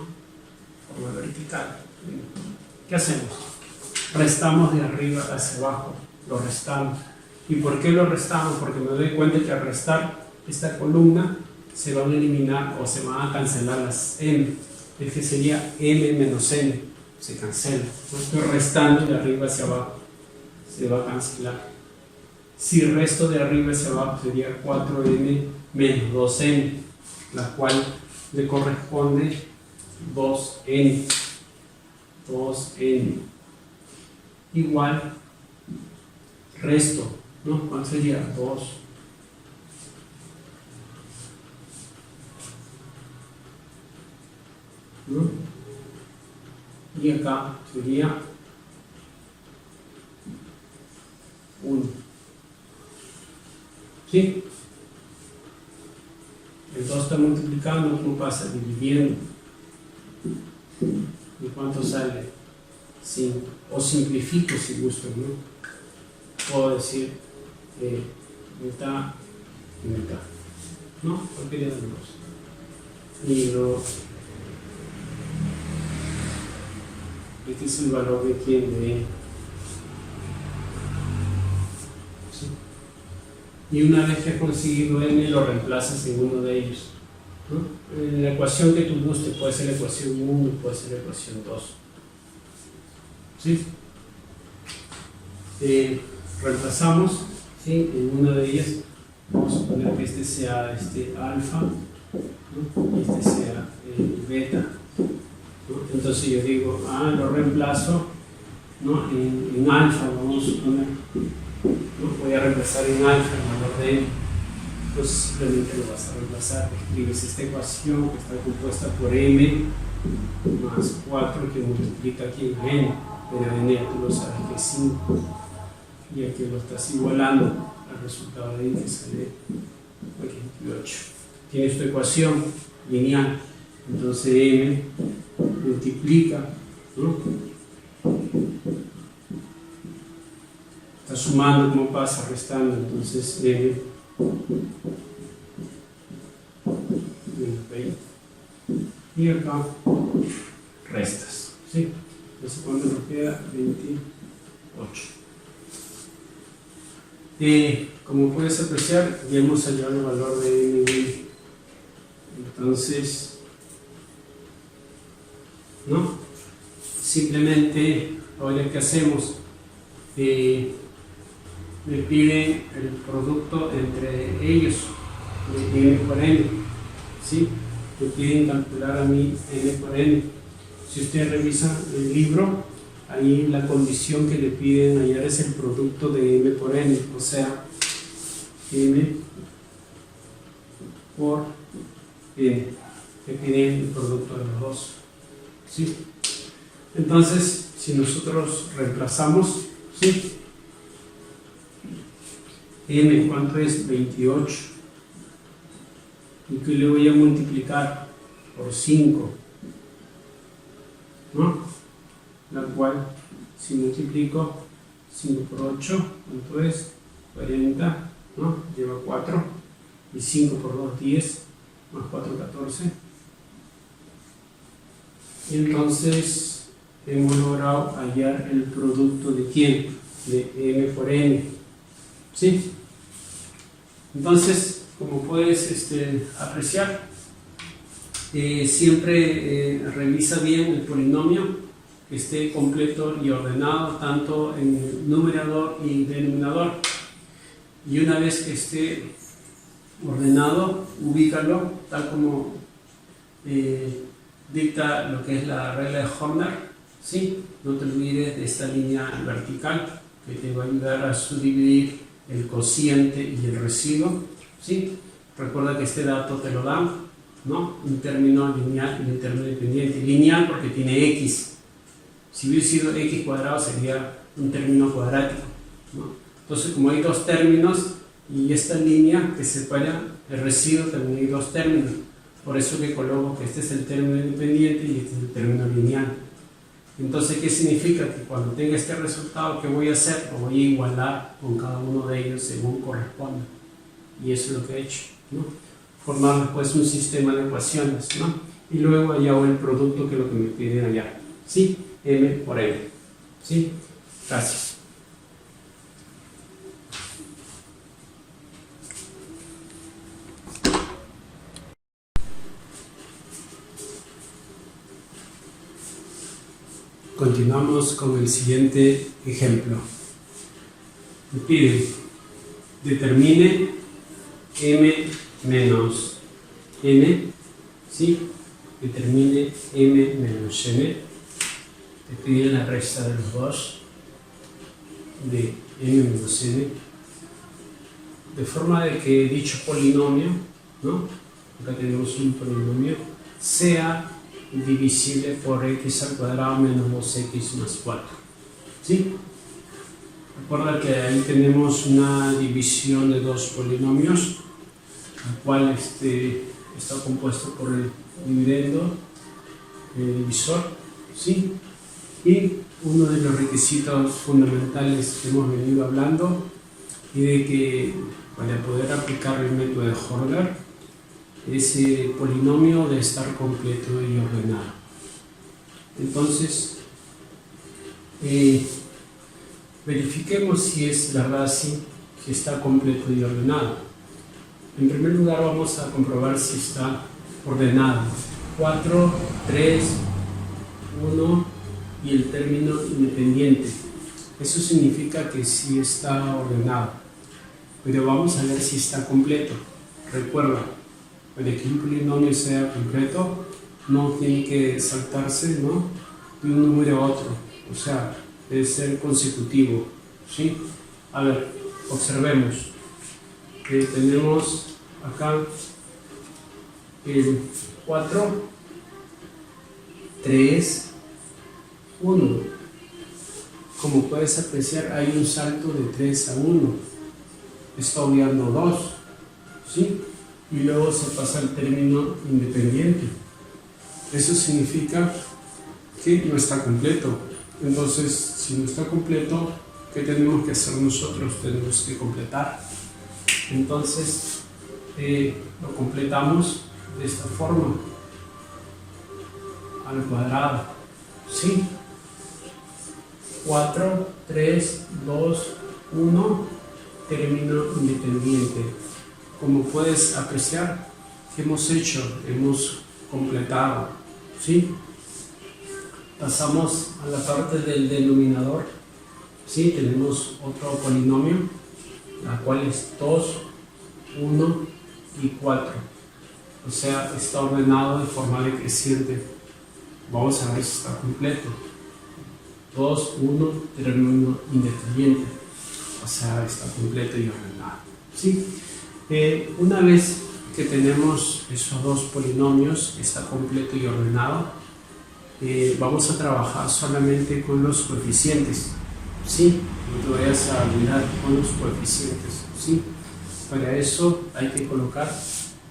Forma vertical. ¿Qué hacemos? Restamos de arriba hacia abajo, lo restamos. ¿Y por qué lo restamos? Porque me doy cuenta que al restar esta columna se van a eliminar o se van a cancelar las m. Es que sería m menos n, se cancela. Estoy restando de arriba hacia abajo, se va a cancelar. Si resto de arriba hacia abajo sería 4n menos 2n, la cual le corresponde 2n. 2n igual resto, ¿no? ¿Cuál sería? 2. ¿No? Y acá sería 1. ¿Sí? El 2 está multiplicando, ¿cómo pasa? Dividiendo. ¿Y cuánto sale? 5. O simplifico si gusto, ¿no? Puedo decir mitad y mitad, ¿no? Cualquiera de los dos. Y este es el valor de quién, de n. ¿Sí? Y una vez que he conseguido n, lo reemplazas en uno de ellos, ¿no? En la ecuación que tú guste, puede ser la ecuación 1, puede ser la ecuación 2. ¿Sí? Reemplazamos, ¿sí? En una de ellas vamos a suponer que este sea alfa, ¿no? Y este sea beta, ¿no? Entonces yo digo, lo reemplazo, ¿no? En alfa, vamos a suponer, ¿no? Voy a reemplazar en alfa el valor de n. Entonces simplemente lo vas a reemplazar, escribes esta ecuación que está compuesta por m más 4 que multiplica aquí en n, pero n tú lo sabes que es 5. Y aquí lo estás igualando al resultado de ahí que sale 28. Tienes tu ecuación lineal, entonces m multiplica, ¿no? Está sumando, ¿cómo pasa? Restando, entonces m menos 20. Y acá restas, ¿sí? Entonces cuando nos queda 28. Como puedes apreciar, ya hemos hallado el valor de n. Entonces, ¿no? Simplemente, ahora que hacemos, me piden el producto entre ellos, n por n, ¿sí? Me piden calcular a mí n por n. Si ustedes revisan el libro, ahí la condición que le piden hallar es el producto de m por n, o sea, m por n, que piden el producto de los dos, ¿sí? Entonces, si nosotros reemplazamos, ¿sí? m, ¿cuánto es? 28. ¿Y que le voy a multiplicar? Por 5, ¿no? La cual, si multiplico 5 por 8, ¿cuánto es? 40, ¿no? Lleva 4, y 5 por 2, 10, más 4, 14. Y entonces hemos logrado hallar el producto de ¿quién? De m por n, ¿sí? Entonces, como puedes apreciar, siempre revisa bien el polinomio, que esté completo y ordenado tanto en numerador y denominador, y una vez que esté ordenado, ubícalo tal como dicta lo que es la regla de Horner, ¿sí? No te olvides de esta línea vertical que te va a ayudar a subdividir el cociente y el residuo, ¿sí? Recuerda que este dato te lo dan, ¿no? Un término lineal y un término independiente. Lineal porque tiene x. Si hubiera sido x cuadrado sería un término cuadrático, ¿no? Entonces, como hay dos términos y esta línea que separa el residuo, también hay dos términos. Por eso que coloco que este es el término independiente y este es el término lineal. Entonces, ¿qué significa? Que cuando tenga este resultado, ¿qué voy a hacer? Lo voy a igualar con cada uno de ellos según corresponda. Y eso es lo que he hecho, ¿no? Formar después un sistema de ecuaciones, ¿no? Y luego allá hago el producto que es lo que me piden allá, ¿sí? M por N, ¿sí? Gracias. Continuamos con el siguiente ejemplo. me pide determine m menos n, ¿sí? Determine m menos n, te pide la resta de los dos de m menos n, de forma de que dicho polinomio, ¿no? Acá tenemos un polinomio, sea divisible por x al cuadrado menos 2x más 4, ¿sí? Recuerda que ahí tenemos una división de dos polinomios, el cual está compuesto por el dividendo, el divisor, ¿sí? Y uno de los requisitos fundamentales que hemos venido hablando y de que para poder aplicar el método de Horner, ese polinomio debe estar completo y ordenado. Entonces, verifiquemos si es verdad así, que está completo y ordenado. En primer lugar vamos a comprobar si está ordenado. 4, 3, 1 y el término independiente. Eso significa que sí está ordenado. Pero vamos a ver si está completo. Recuerda, para que un polinomio sea completo, no tiene que saltarse, ¿no?, de un número a otro. O sea, debe ser consecutivo, ¿sí? A ver, observemos que tenemos acá el 4, 3, 1. Como puedes apreciar, hay un salto de 3 a 1. Está obviando 2, ¿sí? Y luego se pasa al término independiente. Eso significa que no está completo. Entonces, si no está completo, ¿qué tenemos que hacer nosotros? Tenemos que completar. Entonces, lo completamos de esta forma, al cuadrado, ¿sí? 4, 3, 2, 1, término independiente. Como puedes apreciar, ¿qué hemos hecho? Hemos completado, ¿sí? Pasamos a la parte del denominador, ¿sí? Tenemos otro polinomio, la cual es 2, 1 y 4. O sea, está ordenado de forma decreciente. Vamos a ver si está completo. 2, 1, término independiente. O sea, está completo y ordenado, ¿sí? Una vez que tenemos esos dos polinomios, está completo y ordenado, vamos a trabajar solamente con los coeficientes, ¿sí? No te vayas a olvidar con los coeficientes, ¿sí? Para eso hay que colocar,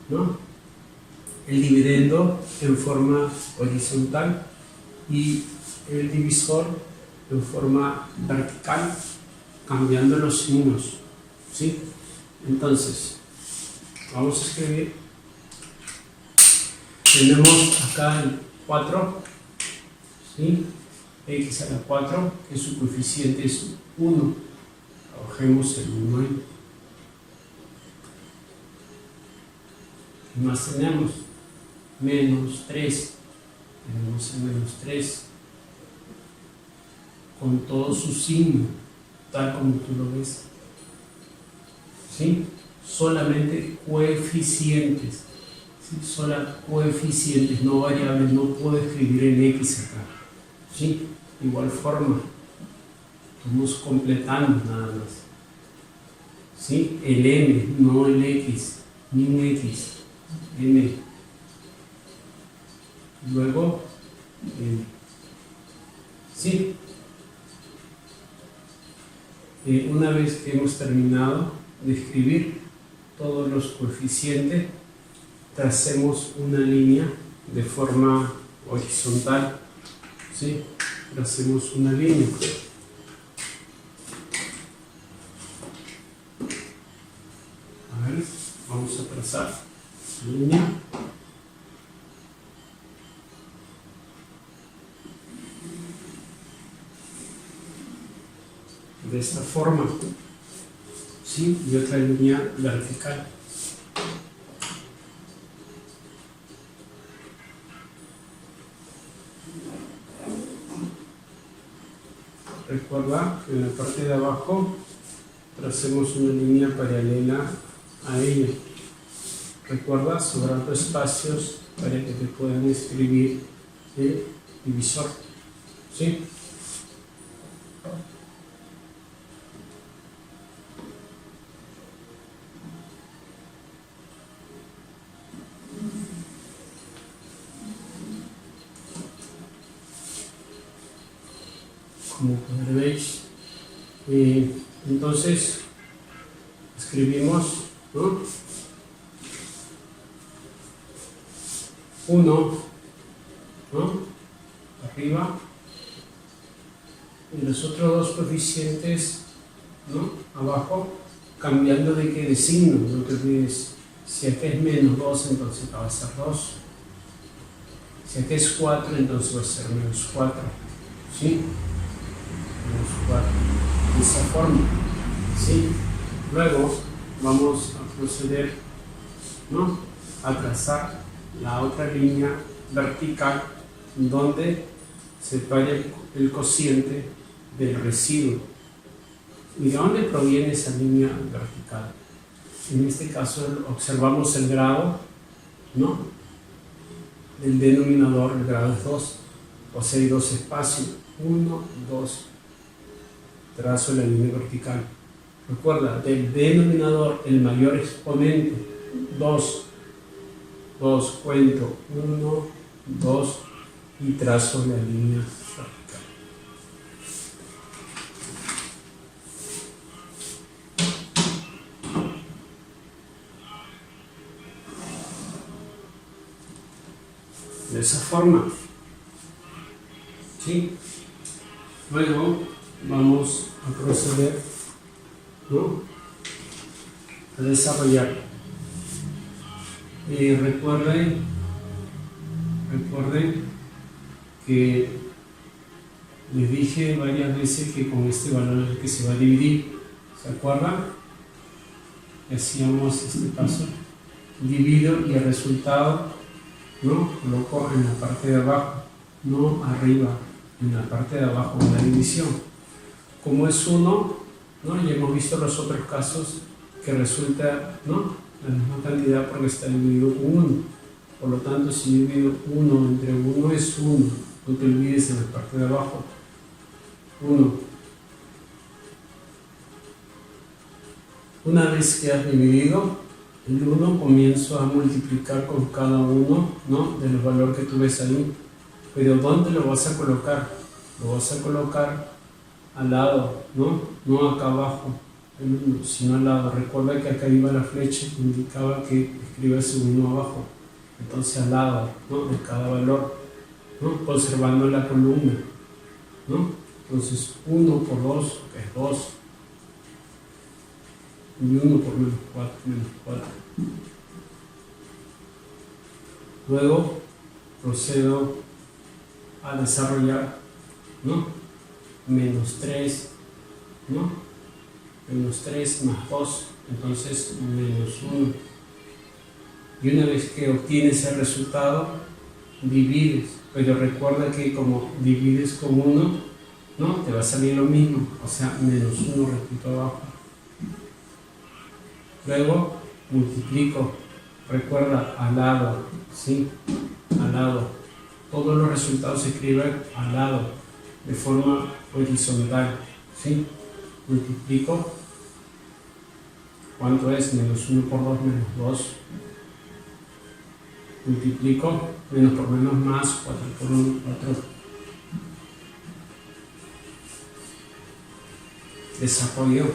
¿no?, el dividendo en forma horizontal y el divisor en forma vertical, cambiando los signos, ¿sí? Entonces, vamos a escribir. Tenemos acá el 4, ¿sí? X a la 4, que su coeficiente es 1. Trabajemos el 1 ahí. ¿Qué más tenemos? Menos 3. Tenemos el menos 3 con todo su signo, tal como tú lo ves, ¿sí? Solamente coeficientes, ¿sí? Solo coeficientes, no variables. No puedo escribir el X acá, ¿sí? De igual forma, estamos completando nada más, ¿sí? El M, no el X, ni un X, M. Luego, ¿sí? Una vez que hemos terminado de escribir todos los coeficientes, tracemos una línea de forma horizontal, ¿sí? Tracemos una línea. A ver, vamos a trazar la línea. De esta forma, ¿sí? Y otra línea vertical. Recuerda que en la parte de abajo tracemos una línea paralela a ella. Recuerda, sobrando espacios para que te puedan escribir el divisor. ¿Sí? Como veis, entonces escribimos, ¿no? 1, ¿no? Arriba, y los otros dos coeficientes, ¿no? Abajo, cambiando de signo, no te olvides. Si aquí es menos 2, entonces va a ser 2. Si aquí es 4, entonces va a ser menos 4. ¿Sí? Menos 4. De esa forma. ¿Sí? Luego vamos a proceder, ¿no? A trazar la otra línea vertical donde separe el cociente del residuo. ¿Y de dónde proviene esa línea vertical? En este caso observamos el grado, ¿no? El denominador, el grado es 2. O sea, hay dos espacios. 1, 2. Trazo la línea vertical. Recuerda, del denominador, el mayor exponente, 2. 2, cuento 1, 2 y trazo la línea vertical. De esa forma. ¿Sí? Luego vamos a proceder, ¿no? A desarrollar. Recuerden que les dije varias veces que con este valor es el que se va a dividir. ¿Se acuerdan? Hacíamos este paso. Divido y el resultado, ¿no? Coloco en la parte de abajo, no arriba, en la parte de abajo de la división. Como es 1, ¿no? Ya hemos visto los otros casos que resulta, ¿no? La misma cantidad porque está dividido con 1. Por lo tanto, si divido 1 entre 1 es 1. No te olvides en la parte de abajo. 1. Una vez que has dividido el 1, comienzo a multiplicar con cada uno, ¿no? De los valores que tú ves ahí. Pero ¿dónde lo vas a colocar? Lo vas a colocar al lado, ¿no? No acá abajo, sino al lado. Recuerda que acá iba la flecha que indicaba que escribas el 1 abajo. Entonces al lado, ¿no? De cada valor, ¿no? Conservando la columna, ¿no? Entonces 1 por 2, que es 2. Y 1 por menos 4, menos 4. Luego procedo a desarrollar, ¿no? Menos 3, ¿no? Menos 3 más 2, entonces menos 1. Y una vez que obtienes el resultado, divides. Pero recuerda que como divides con 1, ¿no? Te va a salir lo mismo, o sea, menos 1, repito abajo. Luego multiplico, recuerda, al lado, ¿sí? Al lado. Todos los resultados se escriben al lado, de forma horizontal, ¿sí? Multiplico. ¿Cuánto es? Menos 1 por 2, menos 2. Multiplico, menos por menos más, 4 por 1, 4. Desarrollo.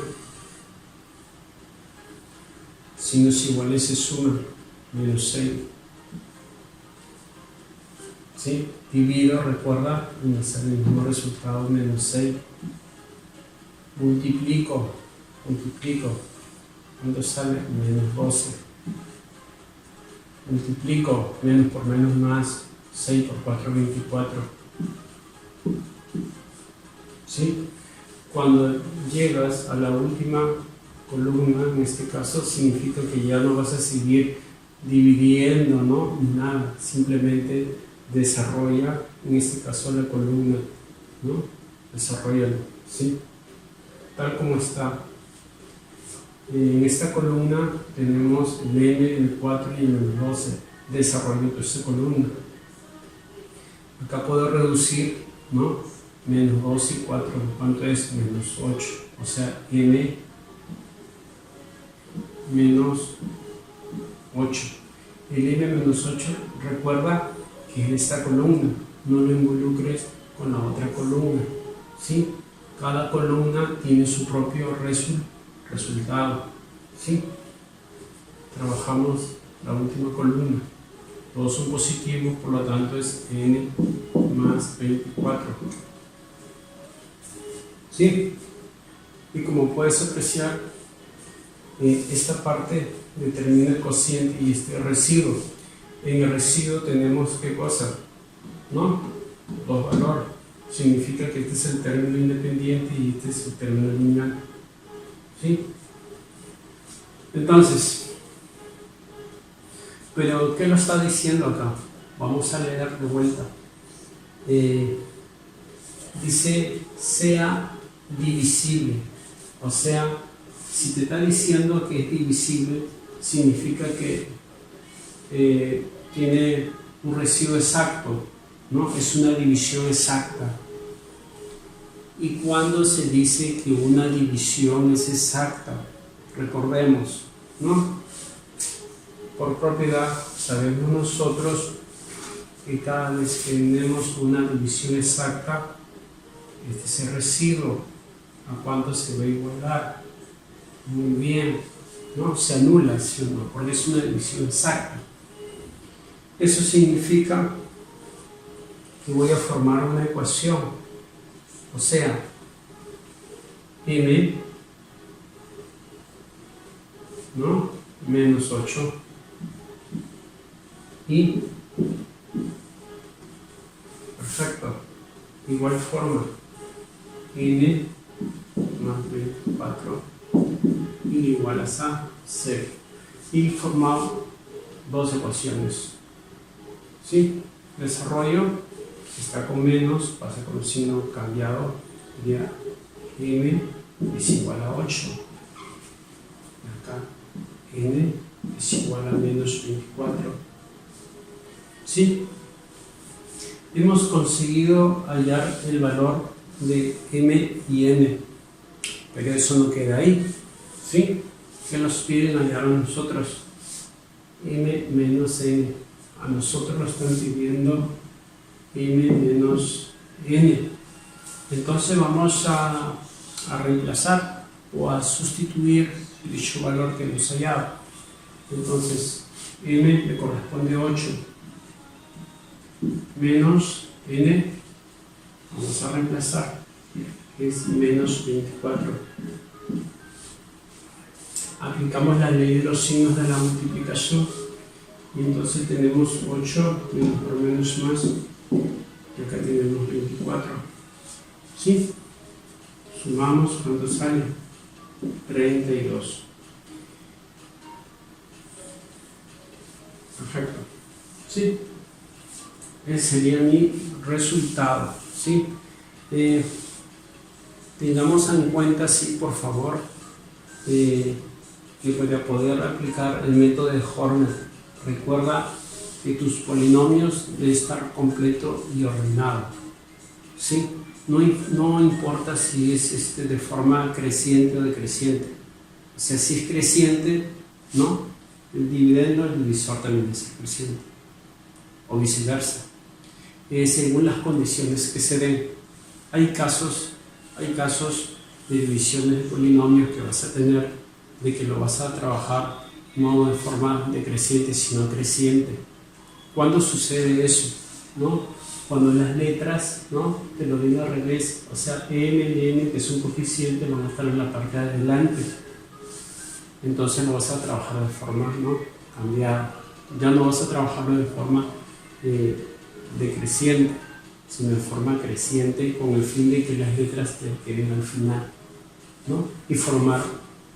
Signos iguales se suman, menos 6. ¿Sí? Divido, recuerda, y me sale el mismo resultado, menos 6. Multiplico. ¿Cuánto sale? Menos 12. Multiplico, menos por menos más, 6 por 4, 24. ¿Sí? Cuando llegas a la última columna, en este caso, significa que ya no vas a seguir dividiendo, ¿no? Nada, simplemente desarrolla, en este caso, la columna, ¿no? Desarrollalo, ¿sí? Tal como está. En esta columna tenemos el n, el 4 y el menos 12. Desarrollo de esta columna. Acá puedo reducir, ¿no? Menos 2 y 4. ¿Cuánto es? Menos 8. O sea, n menos 8. El n menos 8, recuerda que es esta columna. No lo involucres con la otra columna. ¿Sí? Cada columna tiene su propio resultado. ¿Sí? Trabajamos la última columna. Todos son positivos, por lo tanto es n más 24. ¿Sí? Y como puedes apreciar, esta parte determina el cociente y este residuo. En el residuo tenemos ¿qué cosa? ¿No? Dos valores. Significa que este es el término independiente y este es el término lineal. ¿Sí? Entonces, pero ¿qué lo está diciendo acá? Vamos a leer de vuelta. Dice sea divisible. O sea, si te está diciendo que es divisible, significa que tiene un residuo exacto, ¿no? Es una división exacta. ¿Y cuando se dice que una división es exacta? Recordemos, ¿no? Por propiedad, sabemos nosotros que cada vez que tenemos una división exacta, este es el residuo. ¿A cuánto se va a igualar? Muy bien, ¿no? Se anula, ¿sí o no? Porque es una división exacta. Eso significa que voy a formar una ecuación. O sea, m, ¿no? Menos 8 y perfecto, igual forma n más 24 y igual a 0 y formamos dos ecuaciones. ¿Sí? Desarrollo está con menos, pasa con el signo cambiado, ya m es igual a 8. Acá n es igual a menos 24. ¿Sí? Hemos conseguido hallar el valor de m y n, pero eso no queda ahí. ¿Sí? ¿Qué nos piden hallar a nosotros? M menos n. A nosotros nos están pidiendo m menos n. Entonces vamos a reemplazar o a sustituir dicho valor que hemos hallado. Entonces m le corresponde 8 menos n, vamos a reemplazar, es menos 24. Aplicamos la ley de los signos de la multiplicación y entonces tenemos 8 menos por menos más y acá tenemos 24. ¿Sí? Sumamos, ¿cuánto sale? 32. Perfecto. ¿Sí? Ese sería mi resultado. ¿Sí? Tengamos en cuenta, sí, por favor, que para poder aplicar el método de Horner, recuerda que tus polinomios deben estar completo y ordenado. ¿Sí? No importa si es de forma creciente o decreciente. O sea, si es creciente, ¿no? El dividendo, el divisor también es creciente. O viceversa. Según las condiciones que se den. Hay casos de divisiones de polinomios que vas a tener, de que lo vas a trabajar no de forma decreciente, sino creciente. ¿Cuándo sucede eso? ¿No? Cuando las letras, ¿no? Te lo digo al revés, o sea, m y n, que es un coeficiente, van a estar en la parte de adelante. Entonces lo vas a trabajar de forma, ¿no? Cambiada. Ya no vas a trabajarlo de forma decreciente, sino de forma creciente, con el fin de que las letras te queden al final, ¿no? Y formar,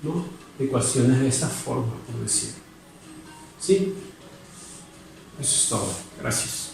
¿no? Ecuaciones de esa forma, por decirlo. ¿Sí? Eso es todo. Gracias.